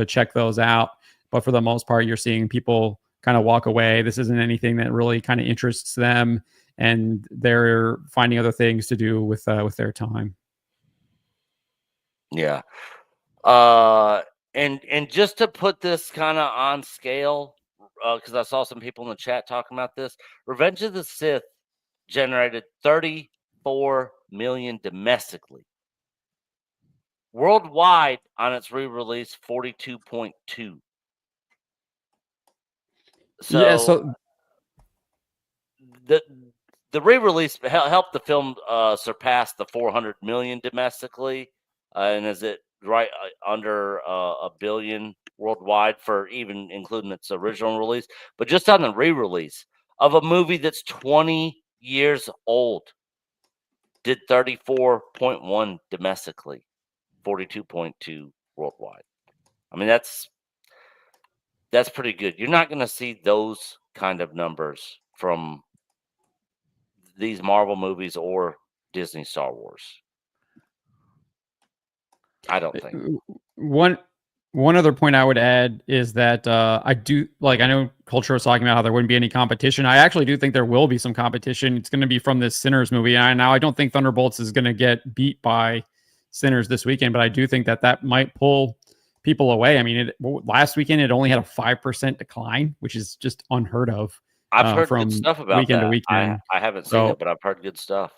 check those out. But for the most part, you're seeing people kind of walk away. This isn't anything that really kind of interests them, and they're finding other things to do with their time. Yeah. And just to put this kind of on scale, because I saw some people in the chat talking about this, Revenge of the Sith generated 34 million domestically. Worldwide on its re-release, 42.2. So, yeah, so the re-release helped the film surpass the 400 million domestically, and is it right under a billion worldwide for even including its original release? But just on the re-release of a movie that's 20 years old, did 34.1 domestically, 42.2 worldwide. I mean, that's pretty good. You're not going to see those kind of numbers from these Marvel movies or Disney Star Wars. I don't think. One other point I would add is that I know Culture was talking about how there wouldn't be any competition. I actually do think there will be some competition. It's going to be from this Sinners movie. And I don't think Thunderbolts is going to get beat by Sinners this weekend, but I do think that might pull people away. I mean, last weekend it only had a 5% decline, which is just unheard of. I've heard good stuff about weekend to weekend. I haven't seen it, but I've heard good stuff.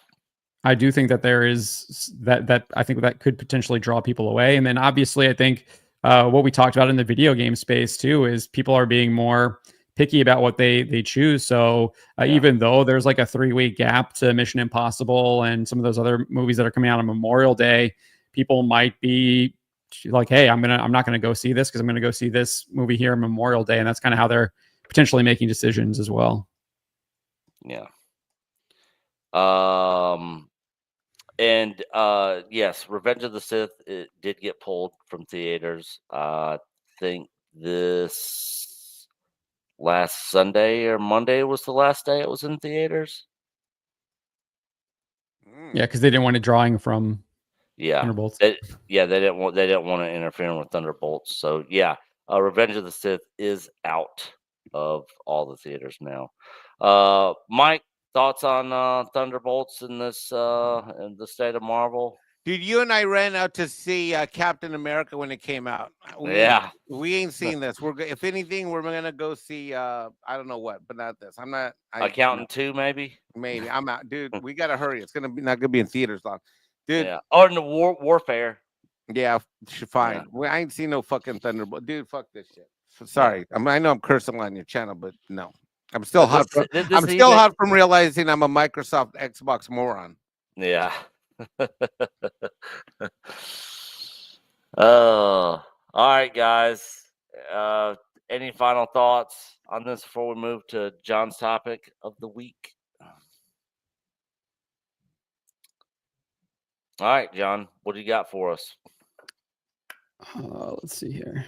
I do think that there is that I think that could potentially draw people away. And then obviously I think what we talked about in the video game space too is people are being more picky about what they choose. So even though there's like a 3-week gap to Mission Impossible and some of those other movies that are coming out on Memorial Day, people might be like, hey, I'm not gonna go see this because I'm gonna go see this movie here on Memorial Day. And that's kind of how they're potentially making decisions as well. Yeah. And yes, Revenge of the Sith, it did get pulled from theaters. I think this last Sunday or Monday was the last day it was in theaters. Yeah, because they didn't want it drawing from Thunderbolts. They didn't want to interfere with Thunderbolts. So yeah, Revenge of the Sith is out of all the theaters now. Mike, thoughts on Thunderbolts in this in the state of Marvel? Dude, you and I ran out to see Captain America when it came out. We ain't seen this. If anything, we're gonna go see I don't know what, but not this. I'm not. Accountant 2, maybe. Maybe I'm out, dude. We gotta hurry. It's not gonna be in theaters long, dude. Yeah. Or in the Warfare. Yeah, fine. Yeah. Well, I ain't seen no fucking Thunderbolt, dude. Fuck this shit. Sorry, I know I'm cursing on your channel, but no, I'm still hot. I'm still hot from realizing I'm a Microsoft Xbox moron. Yeah. All right, guys. Any final thoughts on this before we move to John's topic of the week? All right, John, what do you got for us? Let's see here.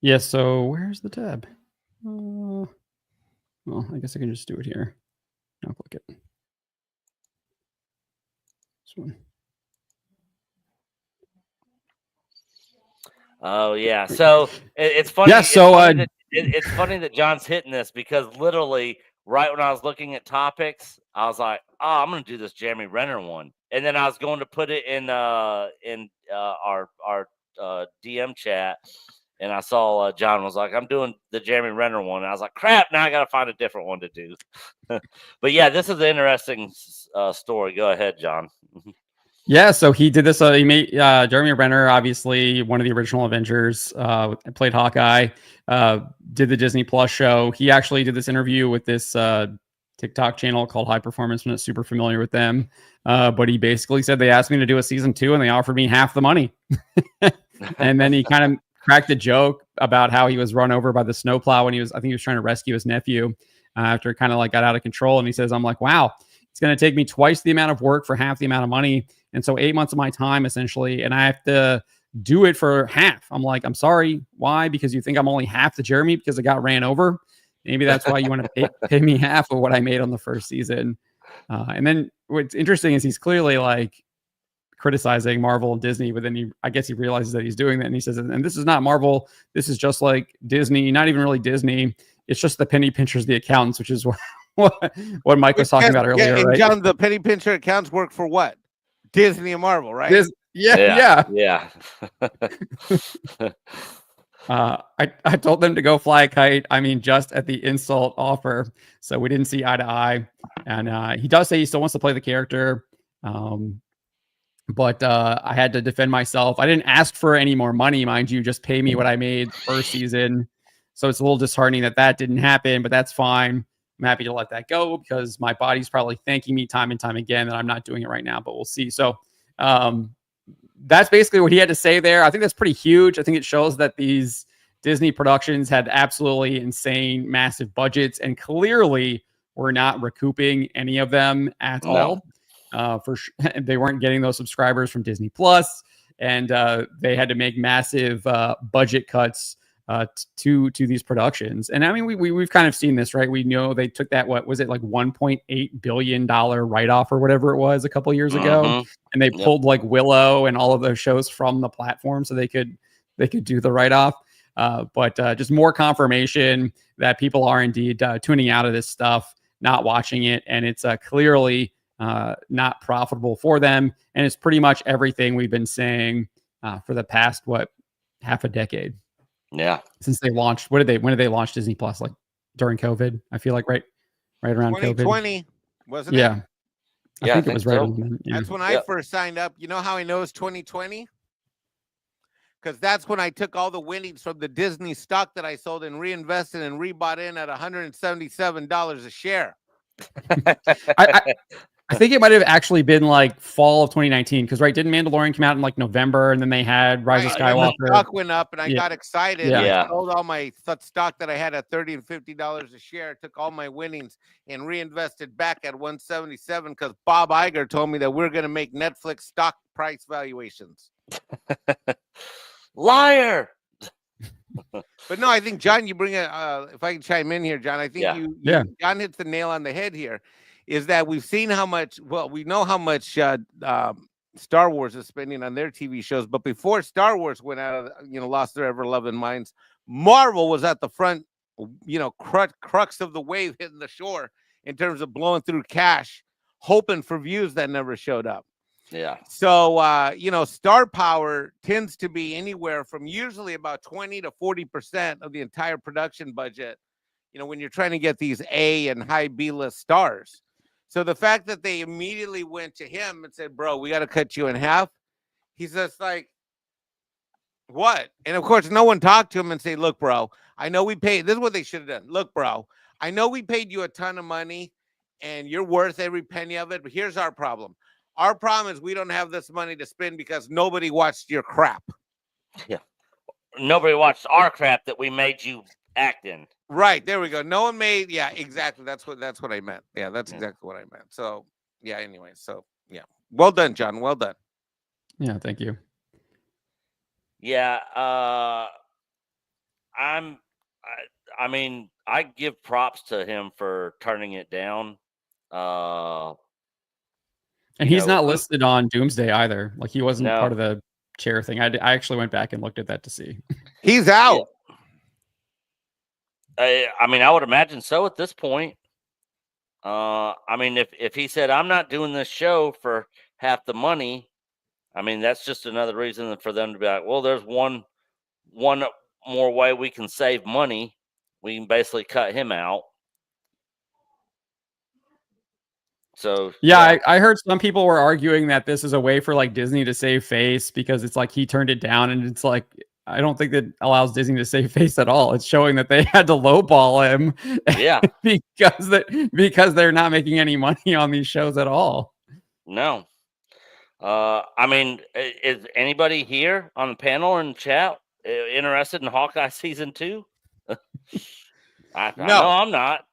Yeah, so where's the tab? Well, I guess I can just do it here. I'll click it. This one. Oh yeah, so it's funny. Yeah, it's funny that John's hitting this because literally right when I was looking at topics, I was like, "Oh, I'm going to do this Jeremy Renner one," and then I was going to put it in our DM chat, and I saw John was like, "I'm doing the Jeremy Renner one," and I was like, "Crap! Now I got to find a different one to do." But yeah, this is an interesting story. Go ahead, John. Yeah, so he did this. He made Jeremy Renner, obviously one of the original Avengers, played Hawkeye, did the Disney Plus show. He actually did this interview with this TikTok channel called High Performance. I'm not super familiar with them, but he basically said they asked me to do a season 2 and they offered me half the money. And then he kind of cracked a joke about how he was run over by the snowplow when I think he was trying to rescue his nephew after it kind of like got out of control. And he says, I'm like, wow, it's going to take me twice the amount of work for half the amount of money. And so 8 months of my time essentially, and I have to do it for half. I'm like, I'm sorry. Why? Because you think I'm only half the Jeremy because I got ran over. Maybe that's why you want to pay me half of what I made on the first season. And then what's interesting is he's clearly like criticizing Marvel and Disney, but then I guess he realizes that he's doing that. And he says, and this is not Marvel. This is just like Disney, not even really Disney. It's just the penny pinchers, the accountants, which is what Mike was talking about earlier. And right? John, the penny pincher accounts work for what? Disney and Marvel, right? Yeah. I told them to go fly a kite. I mean, just at the insult offer. So we didn't see eye to eye. And he does say he still wants to play the character. But I had to defend myself. I didn't ask for any more money, mind you. Just pay me what I made first season. So it's a little disheartening that didn't happen, but that's fine. I'm happy to let that go because my body's probably thanking me time and time again that I'm not doing it right now, but we'll see. So that's basically what he had to say there. I think that's pretty huge. I think it shows that these Disney productions had absolutely insane, massive budgets and clearly were not recouping any of them at all. For sure. They weren't getting those subscribers from Disney Plus, and they had to make massive budget cuts to these productions. And I mean, we've kind of seen this, right? We know they took that, what was it, like $1.8 billion write-off or whatever it was a couple years ago, and they pulled like Willow and all of those shows from the platform so they could do the write-off. But just more confirmation that people are indeed tuning out of this stuff, not watching it, and it's clearly not profitable for them. And it's pretty much everything we've been saying for the past half a decade. Yeah. Since they launched, when did they launch Disney Plus? Like during COVID? I feel like right around 2020, COVID. wasn't it? Yeah. I think it was right so. on then. Yeah. That's when I first signed up. You know how I know it's 2020? Because that's when I took all the winnings from the Disney stock that I sold and reinvested and rebought in at $177 a share. I think it might have actually been like fall of 2019 because didn't Mandalorian come out in like November and then they had Rise of Right, and the Skywalker. stock went up, and I Yeah. got excited. Yeah. I sold all my stock that I had at $30 and $50 a share. Took all my winnings and reinvested back at 177 because Bob Iger told me that we're going to make Netflix stock price valuations. Liar. But no, I think John, you bring if I can chime in here, John, I think John hits the nail on the head here. Is that we've seen how much? Well, we know how much Star Wars is spending on their TV shows, but before Star Wars went out of, lost their ever-loving minds, Marvel was at the front, crux of the wave hitting the shore in terms of blowing through cash, hoping for views that never showed up. Yeah. So, star power tends to be anywhere from usually about 20 to 40% of the entire production budget, when you're trying to get these A and high B-list stars. So the fact that they immediately went to him and said, bro, we got to cut you in half. He's just like, what? And of course, no one talked to him and say, look, bro, I know we paid. This is what they should have done. Look, bro, I know we paid you a ton of money and you're worth every penny of it. But here's our problem. Our problem is we don't have this money to spend because nobody watched your crap. Yeah. Nobody watched our crap that we made you act in. Right. There we go. No one made. Yeah, exactly. That's what I meant. Yeah, that's exactly what I meant. So, yeah, anyway. So, yeah. Well done, John. Well done. Yeah, thank you. Yeah. I mean, I give props to him for turning it down. And he's not listed on Doomsday either. Like he wasn't part of the chair thing. I actually went back and looked at that to see. He's out. Yeah. I mean, I would imagine so at this point. I mean, if he said, I'm not doing this show for half the money, I mean, that's just another reason for them to be like, well, there's one more way we can save money. We can basically cut him out. So yeah, I heard some people were arguing that this is a way for like Disney to save face because it's like he turned it down, and it's like I don't think that allows Disney to save face at all. It's showing that they had to lowball him, yeah, because they're not making any money on these shows at all. No, I mean, is anybody here on the panel and chat interested in Hawkeye season 2? I know I'm not.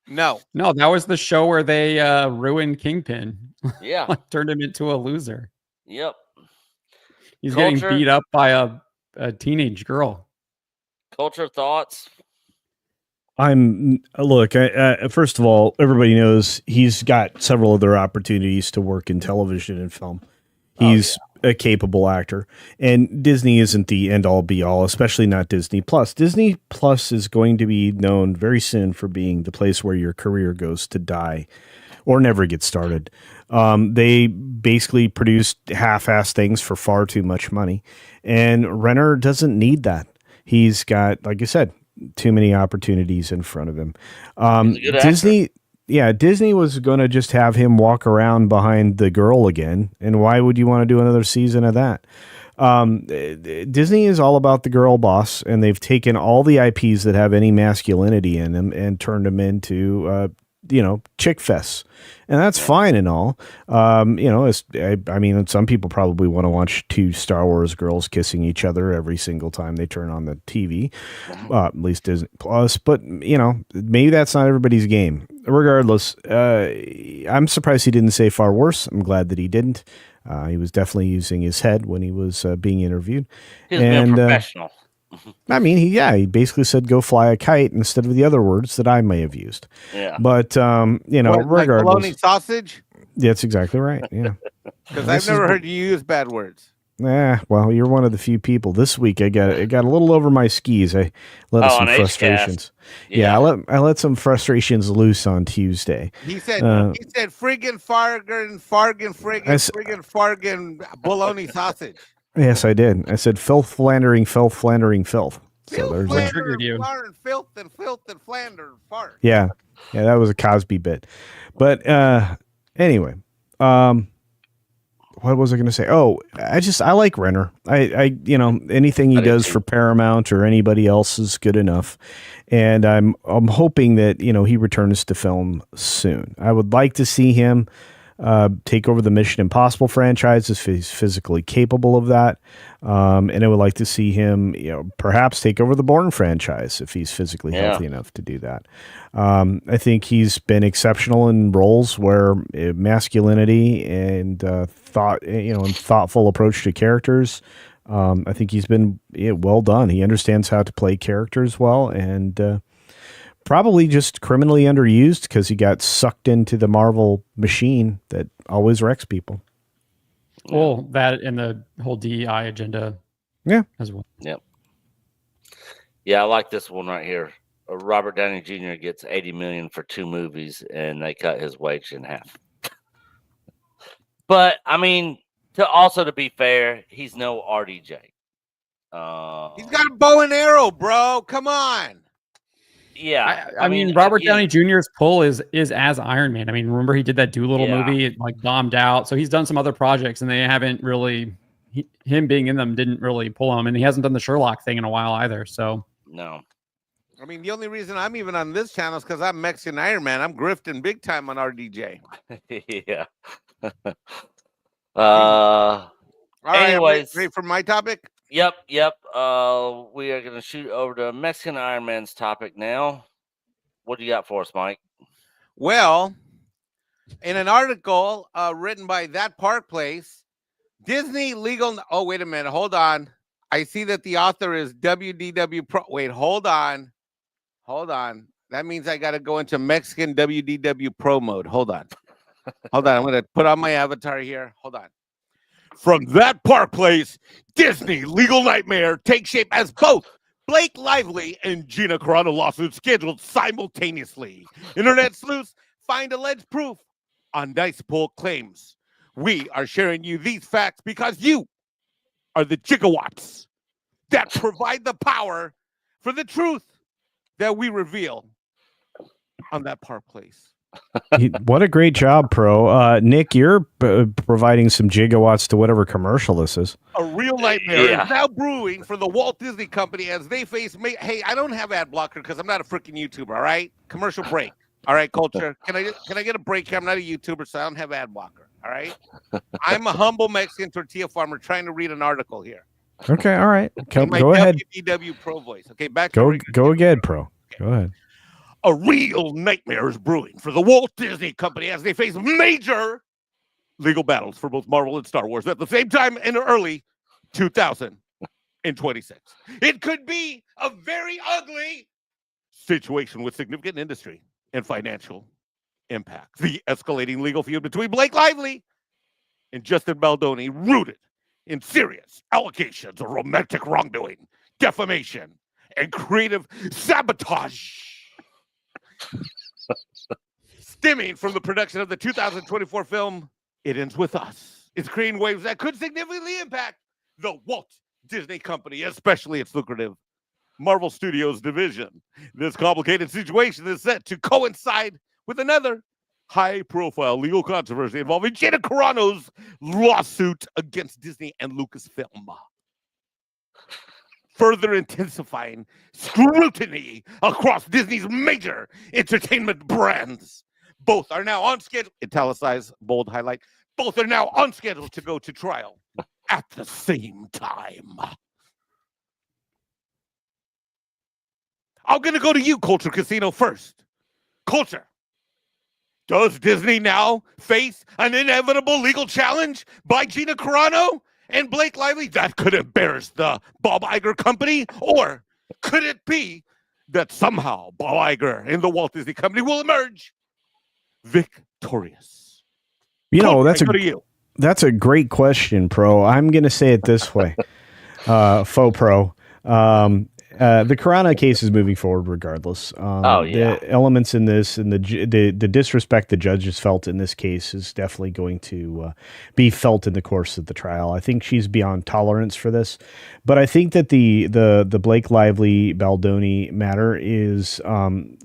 No, that was the show where they ruined Kingpin. Yeah. Turned him into a loser. Yep. He's getting beat up by a teenage girl. Culture thoughts? First of all, everybody knows he's got several other opportunities to work in television and film. He's a capable actor, and Disney isn't the end all be all, especially not Disney Plus. Disney Plus is going to be known very soon for being the place where your career goes to die or never get started. They basically produce half-assed things for far too much money, and Renner doesn't need that. He's got, like I said, too many opportunities in front of him. Disney was going to just have him walk around behind the girl again. And why would you want to do another season of that? Disney is all about the girl boss, and they've taken all the IPs that have any masculinity in them and turned them into, chick fests. And that's fine and all. I mean, some people probably want to watch 2 Star Wars girls kissing each other every single time they turn on the TV, at least Disney Plus. But, maybe that's not everybody's game. Regardless, I'm surprised he didn't say far worse. I'm glad that he didn't. He was definitely using his head when he was being interviewed. He's being professional. I mean, he basically said, go fly a kite instead of the other words that I may have used. Yeah. But, regardless. Like bologna sausage? That's exactly right. Yeah. Because I've never heard you use bad words. Well, you're one of the few people. This week, it got a little over my skis. I let some frustrations. Yeah, I let some frustrations loose on Tuesday. He said friggin' fargin' bologna sausage. Yes, I did. I said filth, flandering, filth. So there's triggered you. Filth and flander, fart. Yeah, that was a Cosby bit. But anyway, what was I going to say? Oh, I like Renner. I anything he does for Paramount or anybody else is good enough. And I'm hoping that, he returns to film soon. I would like to see him take over the Mission Impossible franchise if he's physically capable of that. And I would like to see him, perhaps take over the Bourne franchise if he's physically healthy enough to do that. I think he's been exceptional in roles where masculinity and thought, and thoughtful approach to characters. I think he's been well done. He understands how to play characters well, and probably just criminally underused because he got sucked into the Marvel machine that always wrecks people. Well, that and the whole DEI agenda, as well. Yep. Yeah, I like this one right here. Robert Downey Jr. gets $80 million for 2 movies, and they cut his wage in half. But I mean, to be fair, he's no RDJ. He's got a bow and arrow, bro. Come on. Yeah, I mean, Robert Downey Jr.'s pull is as Iron Man. I mean, remember he did that Doolittle movie, it like bombed out. So he's done some other projects, and they haven't really. Him being in them didn't really pull him, and he hasn't done the Sherlock thing in a while either. So no. I mean, the only reason I'm even on this channel is because I'm Mexican Iron Man. I'm grifting big time on RDJ. Yeah. All right. Anyways, ready for my topic? Yep. We are going to shoot over to Mexican Iron Man's topic now. What do you got for us, Mike? Well, in an article written by That Park Place, Disney legal. Oh, wait a minute. Hold on. I see that the author is WDW Pro. Wait, hold on. That means I got to go into Mexican WDW Pro mode. Hold on. I'm going to put on my avatar here. Hold on. From That Park Place, Disney legal nightmare takes shape as both Blake Lively and Gina Carano lawsuits scheduled simultaneously. Internet sleuths find alleged proof on Dice Pool claims. We are sharing you these facts because you are the gigawatts that provide the power for the truth that we reveal on That Park Place. What a great job, Pro. Nick, you're providing some gigawatts to whatever commercial this is. A real nightmare is now brewing for the Walt Disney Company as they face... Hey, I don't have ad blocker because I'm not a freaking YouTuber, all right? Commercial break. All right, Culture. Can I get a break here? I'm not a YouTuber, so I don't have ad blocker, all right? I'm a humble Mexican tortilla farmer trying to read an article here. Okay, all right. Go ahead. WDW Pro voice. Okay, back to... Go again, Pro. Go ahead. A real nightmare is brewing for the Walt Disney Company as they face major legal battles for both Marvel and Star Wars at the same time in early 2026. It could be a very ugly situation with significant industry and financial impact. The escalating legal feud between Blake Lively and Justin Baldoni, rooted in serious allegations of romantic wrongdoing, defamation, and creative sabotage, stemming from the production of the 2024 film It Ends With Us. It's creating waves that could significantly impact the Walt Disney Company, especially its lucrative Marvel Studios division. This complicated situation is set to coincide with another high-profile legal controversy involving Gina Carano's lawsuit against Disney and Lucasfilm, further intensifying scrutiny across Disney's major entertainment brands. Both are now on schedule, italicized, bold highlight, both are now on schedule to go to trial at the same time. I'm going to go to you, Culture Casino, first. Culture, does Disney now face an inevitable legal challenge by Gina Carano and Blake Lively that could embarrass the Bob Iger company? Or could it be that somehow Bob Iger and the Walt Disney Company will emerge victorious? That's a great question, Pro. I'm going to say it this way, faux Pro. The Carano case is moving forward regardless. The elements in this and the disrespect the judges felt in this case is definitely going to be felt in the course of the trial. I think she's beyond tolerance for this, but I think that the Blake Lively Baldoni matter is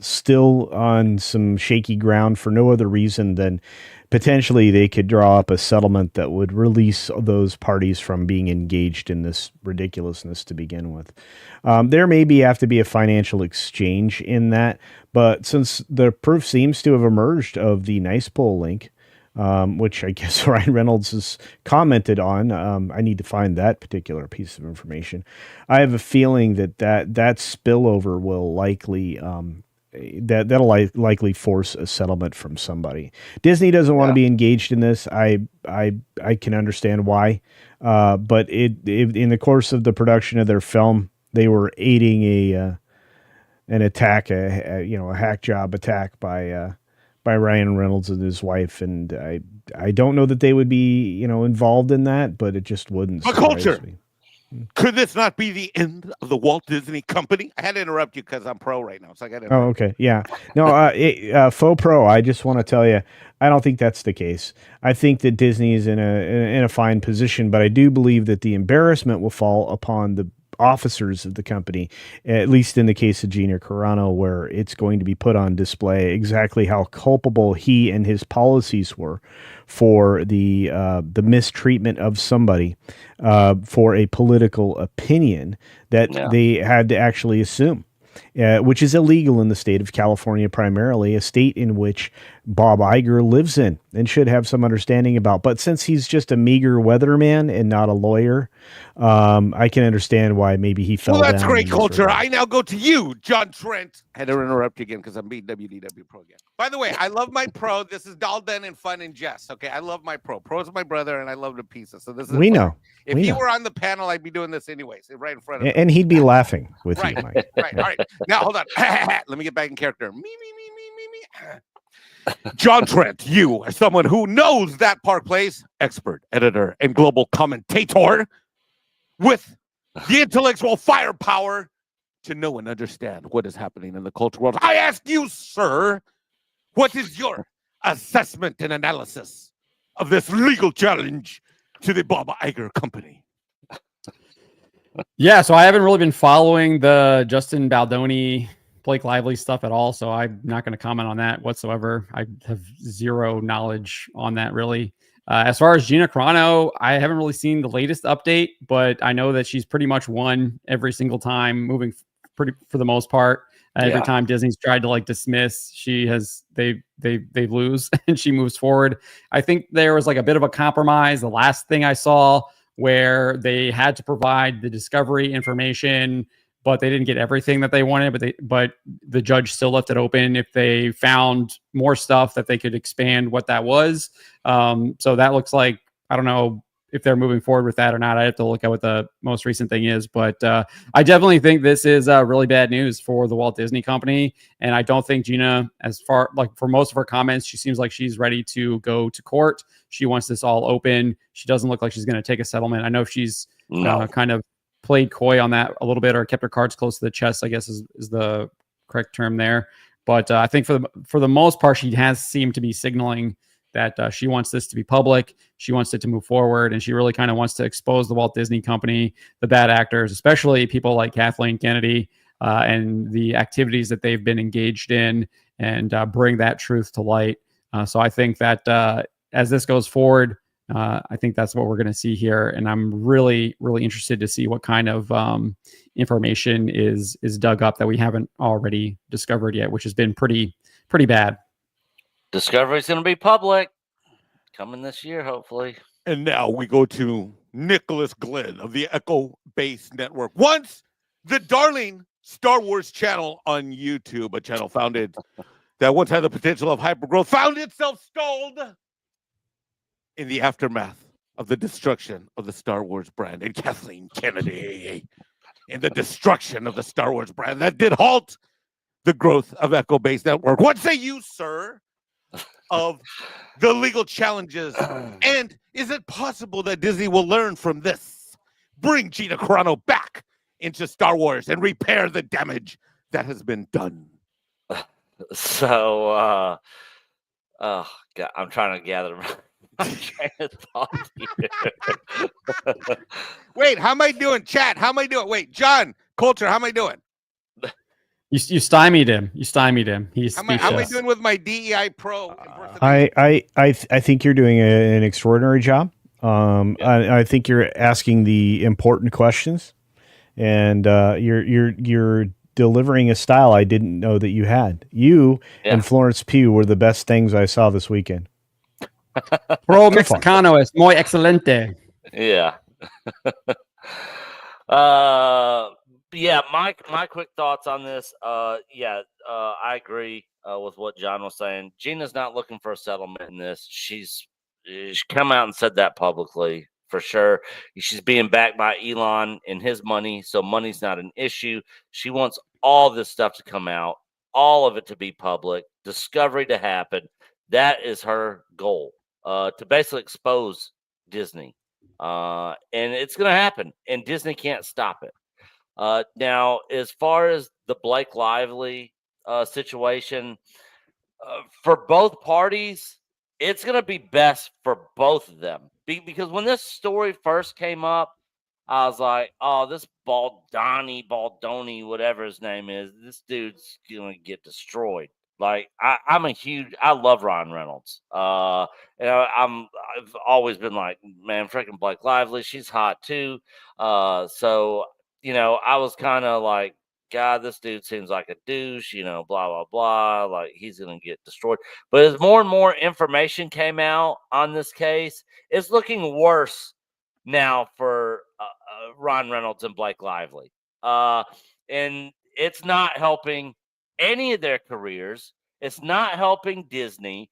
still on some shaky ground for no other reason than potentially they could draw up a settlement that would release those parties from being engaged in this ridiculousness to begin with. There maybe have to be a financial exchange in that, but since the proof seems to have emerged of the Nice Poll link, which I guess Ryan Reynolds has commented on. I need to find that particular piece of information. I have a feeling that spillover will likely likely force a settlement from somebody. Disney doesn't want to be engaged in this. I can understand why, but it in the course of the production of their film, they were aiding an attack, a hack job attack by Ryan Reynolds and his wife, and I don't know that they would be involved in that, but it just wouldn't surprise Culture. me. Could this not be the end of the Walt Disney Company? I had to interrupt you because I'm pro right now, so I got to. Oh, okay, yeah. No, faux pro. I just want to tell you, I don't think that's the case. I think that Disney is in a fine position, but I do believe that the embarrassment will fall upon the officers of the company, at least in the case of Gina Carano, where it's going to be put on display exactly how culpable he and his policies were for the mistreatment of somebody for a political opinion that they had to actually assume. Which is illegal in the state of California, primarily, a state in which Bob Iger lives in and should have some understanding about. But since he's just a meager weatherman and not a lawyer, I can understand why maybe he fell down. Well, that's great, Culture. I now go to you, John Trent. I had to interrupt you again because I'm being WDW Pro again. By the way, I love my pro. This is all done in fun and jest. Okay, I love my pro. Pro's my brother, and I love the pieces. So this is know. If he were on the panel, I'd be doing this anyways, right in front of him. And he'd be laughing with right, you, Mike. Right. All right. Now hold on. Let me get back in character. Me. John Trent, you as someone who knows that Park Place, expert, editor, and global commentator with the intellectual firepower to know and understand what is happening in the culture world. I ask you, sir, what is your assessment and analysis of this legal challenge to the Bob Iger Company? Yeah, so I haven't really been following the Justin Baldoni, Blake Lively stuff at all, so I'm not going to comment on that whatsoever. I have zero knowledge on that, really. As far as Gina Carano, I haven't really seen the latest update, but I know that she's pretty much won every single time, moving for the most part. Every time Disney's tried to dismiss, they lose and she moves forward. I think there was a bit of a compromise. The last thing I saw where they had to provide the discovery information, but they didn't get everything that they wanted, but the judge still left it open if they found more stuff that they could expand what that was. So that looks like, I don't know if they're moving forward with that or not. I have to look at what the most recent thing is, but I definitely think this is really bad news for the Walt Disney Company. And I don't think Gina, for most of her comments, she seems like she's ready to go to court. She wants this all open. She doesn't look like she's going to take a settlement. I know she's kind of played coy on that a little bit, or kept her cards close to the chest, I guess is the correct term there. But I think for the most part, she has seemed to be signaling that she wants this to be public. She wants it to move forward, and she really kind of wants to expose the Walt Disney Company, the bad actors, especially people like Kathleen Kennedy, and the activities that they've been engaged in, and bring that truth to light. So I think that as this goes forward, I think that's what we're going to see here. And I'm really, really interested to see what kind of information is dug up that we haven't already discovered yet, which has been pretty bad. Discovery's going to be public coming this year, hopefully. And now we go to Nicholas Glenn of the Echo Base Network. Once the darling Star Wars channel on YouTube, a channel founded that once had the potential of hypergrowth, found itself stalled in the aftermath of the destruction of the Star Wars brand and Kathleen Kennedy, in the destruction of the Star Wars brand that did halt the growth of Echo Base Network. What say you, sir, of the legal challenges? And is it possible that Disney will learn from this, bring Gina Carano back into Star Wars and repair the damage that has been done? So, God, I'm trying to gather my train of thought here. Wait, how am I doing, chat? How am I doing? Wait, John, Culture, how am I doing? You stymied him. He's how am I doing with my DEI Pro? I think you're doing an extraordinary job. I think you're asking the important questions, and you're delivering a style I didn't know that you had. You and Florence Pugh were the best things I saw this weekend. Pro Mexicano es muy excelente. Yeah. Yeah, my quick thoughts on this. I agree with what John was saying. Gina's not looking for a settlement in this. She's come out and said that publicly for sure. She's being backed by Elon and his money, so money's not an issue. She wants all this stuff to come out, all of it to be public, discovery to happen. That is her goal, to basically expose Disney. And it's going to happen, and Disney can't stop it. Now, as far as the Blake Lively situation, for both parties, it's going to be best for both of them. Because when this story first came up, I was like, oh, this Baldoni, whatever his name is, this dude's going to get destroyed. Like, I love Ryan Reynolds. And I've always been like, man, freaking Blake Lively, she's hot too. So, I was kind of like, God, this dude seems like a douche, blah, blah, blah. Like, he's going to get destroyed. But as more and more information came out on this case, it's looking worse now for Ron Reynolds and Blake Lively. And it's not helping any of their careers. It's not helping Disney.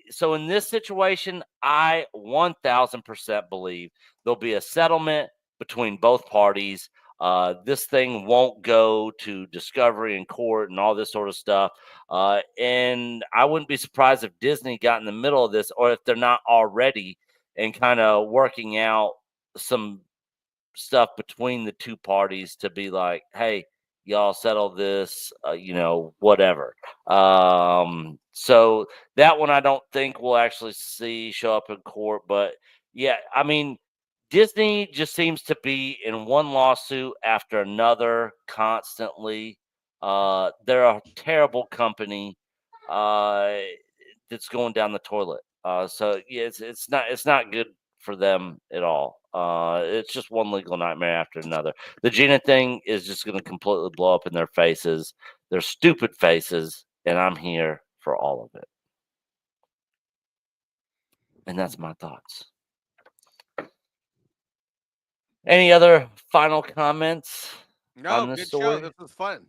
So in this situation, I 1000% believe there'll be a settlement between both parties. This thing won't go to discovery and court and all this sort of stuff. And I wouldn't be surprised if Disney got in the middle of this, or if they're not already, and kind of working out some stuff between the two parties to be like, hey, y'all settle this, whatever. So that one I don't think we'll actually see show up in court. But yeah, I mean, Disney just seems to be in one lawsuit after another constantly. They're a terrible company that's going down the toilet. So yeah, it's not good for them at all. It's just one legal nightmare after another. The Gina thing is just going to completely blow up in their faces, their stupid faces, and I'm here for all of it. And that's my thoughts. Any other final comments on this good story? show. This was fun.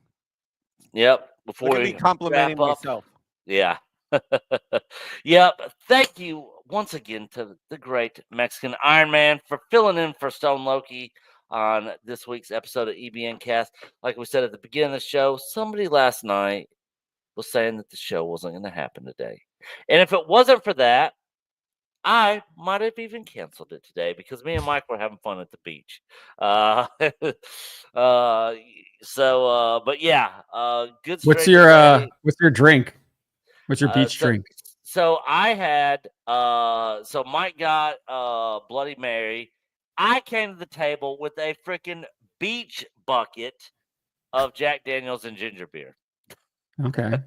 Yep. Before Look at me complimenting wrap up, myself. yeah. Yep. Thank you once again to the great Mexican Iron Man for filling in for Stone Loki on this week's episode of EBN Cast. Like we said at the beginning of the show, somebody last night was saying that the show wasn't going to happen today. And if it wasn't for that, I might have even canceled it today, because me and Mike were having fun at the beach. But yeah, good. What's your drink? What's your beach drink? So I had, so Mike got Bloody Mary. I came to the table with a freaking beach bucket of Jack Daniels and ginger beer. Okay.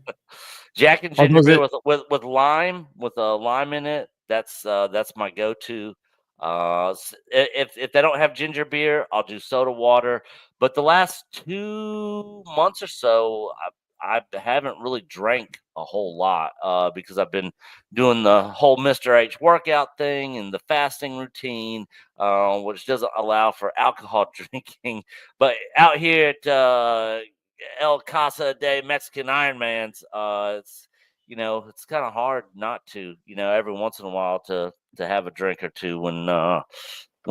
Jack and ginger beer with lime, with a lime in it. That's my go-to. If they don't have ginger beer, I'll do soda water. But the last 2 months or so, I haven't really drank a whole lot because I've been doing the whole Mr. H workout thing and the fasting routine, which doesn't allow for alcohol drinking. But out here at El Casa de Mexican Ironmans, it's kind of hard not to, every once in a while to have a drink or two when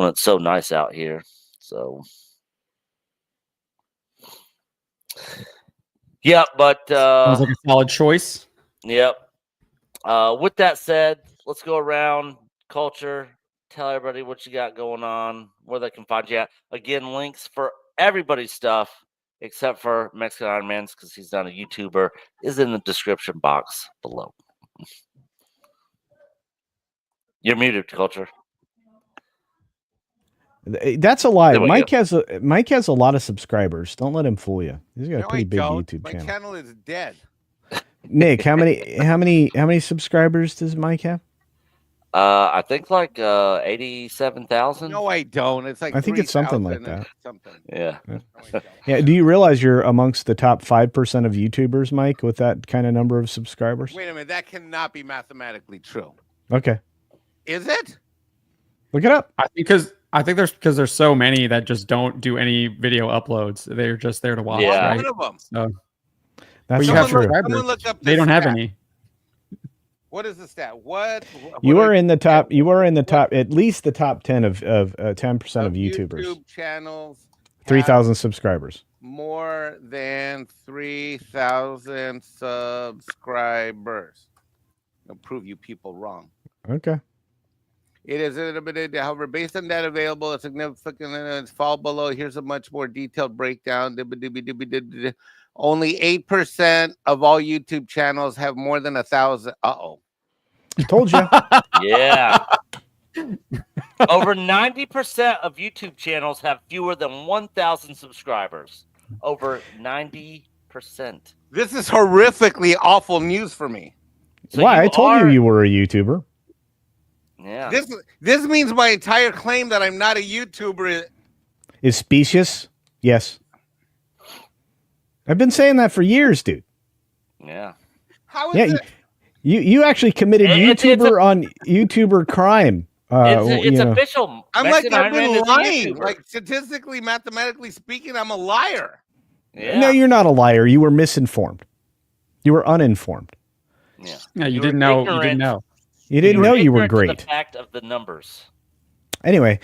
it's so nice out here. So, yeah, but sounds like a solid choice. Yep. With that said, let's go around culture. Tell everybody what you got going on, where they can find you at. Again, links for everybody's stuff except for Mexican Iron Man's, because he's not a YouTuber, is in the description box below. You're muted, culture. That's a lie. Mike has a lot of subscribers. Don't let him fool you. He's got a pretty big YouTube channel. My channel is dead. Nick, how many subscribers does Mike have? I think like 87,000. No, I don't. It's like I think it's something like that. Something. Yeah. Yeah. Do you realize you're amongst the top 5% of YouTubers, Mike, with that kind of number of subscribers? Wait a minute. That cannot be mathematically true. Okay. Is it? Look it up. I think there's so many that just don't do any video uploads. They're just there to watch. Yeah. Right? One of them. So, That's you not have true. subscribers. Someone look up They the don't have stat. any. What is the stat? What You are are in the top. You are in the top. At least the top 10 of 10% of YouTubers. YouTube channels 3,000 subscribers. more than 3,000 subscribers. I'll prove you people wrong. Okay. It is a little bit, however, based on that available, it's significant. It's fall below. Here's a much more detailed breakdown. Only 8% of all YouTube channels have more than 1,000. Told you. Yeah. Over 90% of YouTube channels have fewer than 1,000 subscribers. Over 90%. This is horrifically awful news for me. So Why? I told you were a YouTuber. Yeah. This means my entire claim that I'm not a YouTuber Is specious? Yes. I've been saying that for years, dude. Yeah. How is Yeah, it? you actually committed YouTuber on YouTuber crime. It's you know. official. I'm Mexican like, I've Iron Man been is a lying. YouTuber. Like, statistically, mathematically speaking, I'm a liar. Yeah. No, you're not a liar. You were misinformed. You were uninformed. Yeah. No, you You didn't were know. You ignorant. didn't know. You didn't know you were ignorant to great. The fact of the numbers. Anyway,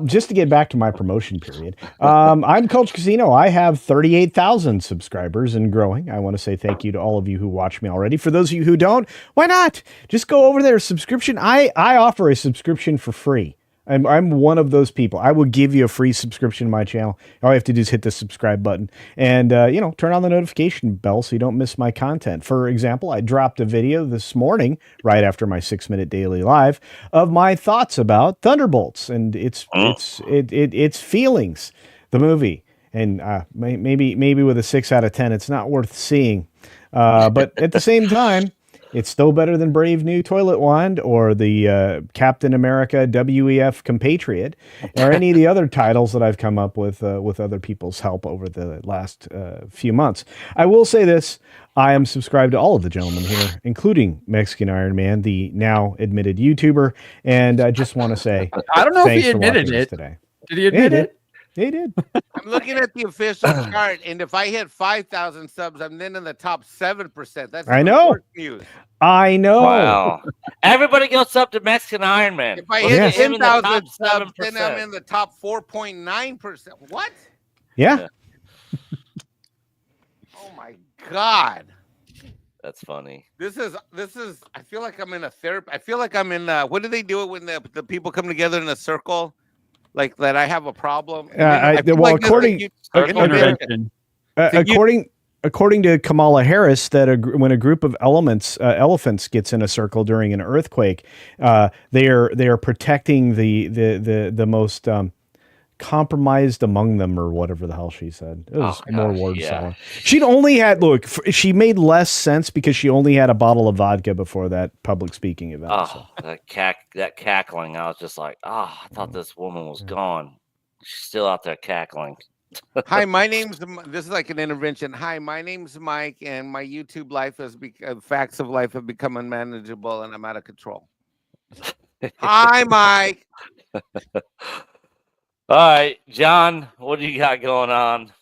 just to get back to my promotion period, I'm Culture Casino. I have 38,000 subscribers and growing. I want to say thank you to all of you who watch me already. For those of you who don't, why not? Just go over there. Subscription. I offer a subscription for free. I'm one of those people. I will give you a free subscription to my channel. All you have to do is hit the subscribe button and, turn on the notification bell so you don't miss my content. For example, I dropped a video this morning right after my 6-minute daily live of my thoughts about Thunderbolts and its feelings, the movie. And maybe with a 6 out of 10, it's not worth seeing. But at the same time, it's still better than Brave New Toilet Wand or the Captain America WEF Compatriot or any of the other titles that I've come up with other people's help over the last few months. I will say this. I am subscribed to all of the gentlemen here, including Mexican Iron Man, the now admitted YouTuber. And I just want to say I don't know if thanks he for admitted watching us it. today. Did he admit it? He did. I'm looking at the official chart, and if I hit 5,000 subs, I'm then in the top 7%. That's I even know. worse news. I know. Wow. Everybody goes up to Mexican Iron Man. If I Look hit at him in the top 10,000 subs, then 7%. I'm in the top 4.9%. What? Yeah. Oh my God. That's funny. This is I feel like I'm in a therapy. I feel like I'm in what do they do when the people come together in a circle? Like that I have a problem. According to Kamala Harris, that when a group of elephants gets in a circle during an earthquake, they are protecting the most compromised among them, or whatever the hell she said. It was more word salad. She'd only had she made less sense because she only had a bottle of vodka before that public speaking event. Oh, that cackling! I was just like, I thought this woman was gone. She's still out there cackling. Hi, my name's. This is like an intervention. Hi, my name's Mike, and my YouTube life has facts of life have become unmanageable, and I'm out of control. Hi, Mike. All right, John, what do you got going on?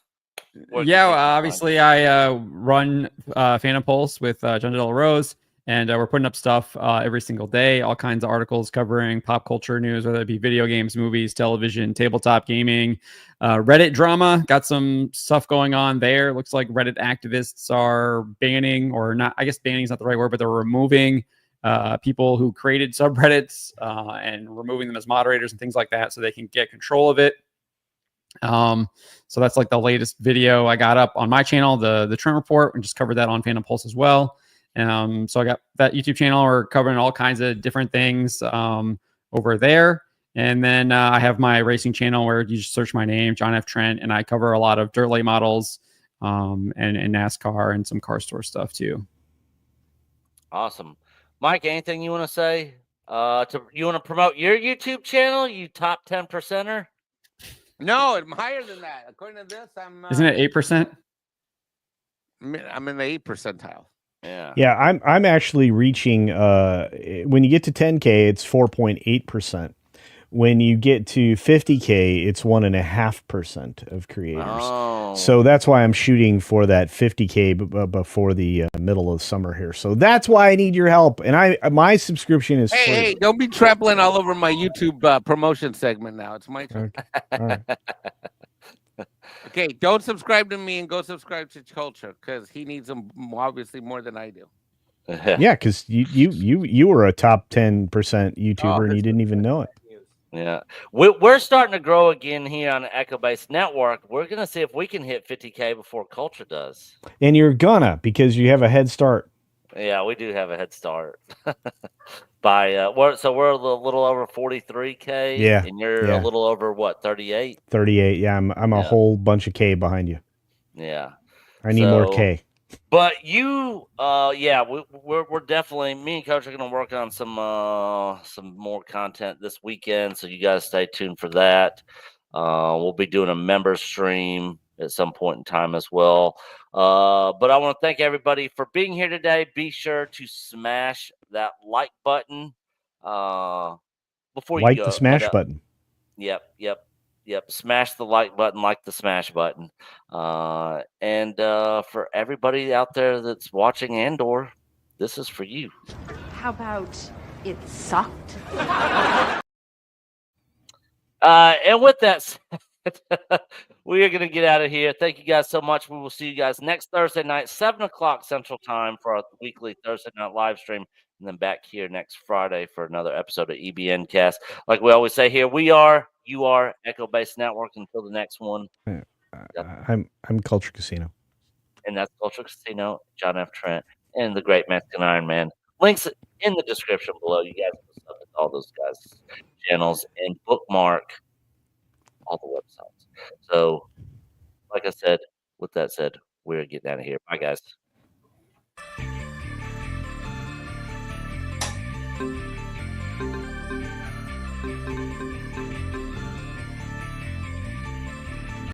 Obviously I run Phantom Pulse with John Del Rose, and we're putting up stuff every single day, all kinds of articles covering pop culture news, whether it be video games, movies, television, tabletop gaming, Reddit drama. Got some stuff going on there. Looks like Reddit activists are banning, or not, I guess banning is not the right word, but they're removing people who created subreddits and removing them as moderators and things like that so they can get control of it. So that's like the latest video I got up on my channel, the Trent Report, and just covered that on Phantom Pulse as well. So I got that YouTube channel. We're covering all kinds of different things over there. And then I have my racing channel where you just search my name, John F. Trent, and I cover a lot of dirt late models and NASCAR and some car store stuff too. Awesome. Mike, anything you want to say? You want to promote your YouTube channel, you top 10%er? No, I'm higher than that. According to this, I'm. Isn't it 8%? I'm in the 8th percentile. Yeah, I'm actually reaching when you get to 10K, it's 4.8%. When you get to 50K, it's 1.5% of creators. Oh. So that's why I'm shooting for that 50K before the middle of summer here. So that's why I need your help. And my subscription is free. Hey, don't be trampling all over my YouTube promotion segment now. It's my turn. Okay. All right. Okay, don't subscribe to me and go subscribe to Culture because he needs them obviously more than I do. Yeah, because you were a top 10% YouTuber and you didn't even know it. Yeah, we're starting to grow again here on the Echo Base Network. We're gonna see if we can hit 50K before Culture does. And you're gonna, because you have a head start. Yeah, we do have a head start. By we're a little over 43K. Yeah, and you're yeah. a little over what, 38? 38. Yeah, I'm a whole bunch of K behind you. Yeah, I need more K. But you, we're definitely, me and Coach are going to work on some more content this weekend, so you guys stay tuned for that. We'll be doing a member stream at some point in time as well. But I want to thank everybody for being here today. Be sure to smash that like button before you go. The smash button. Yep. Smash the like button, like the smash button. And for everybody out there that's watching Andor, this is for you. How about it sucked? And with that said, we are going to get out of here. Thank you guys so much. We will see you guys next Thursday night, 7 o'clock Central Time for our weekly Thursday night live stream. And then back here next Friday for another episode of EBN Cast. Like we always say here, you are Echo Base Network. Until the next one. I'm Culture Casino. And that's Culture Casino, John F. Trent, and the Great Mexican Iron Man. Links in the description below. You guys can sub to all those guys' channels and bookmark all the websites. So, like I said, with that said, we're getting out of here. Bye, guys.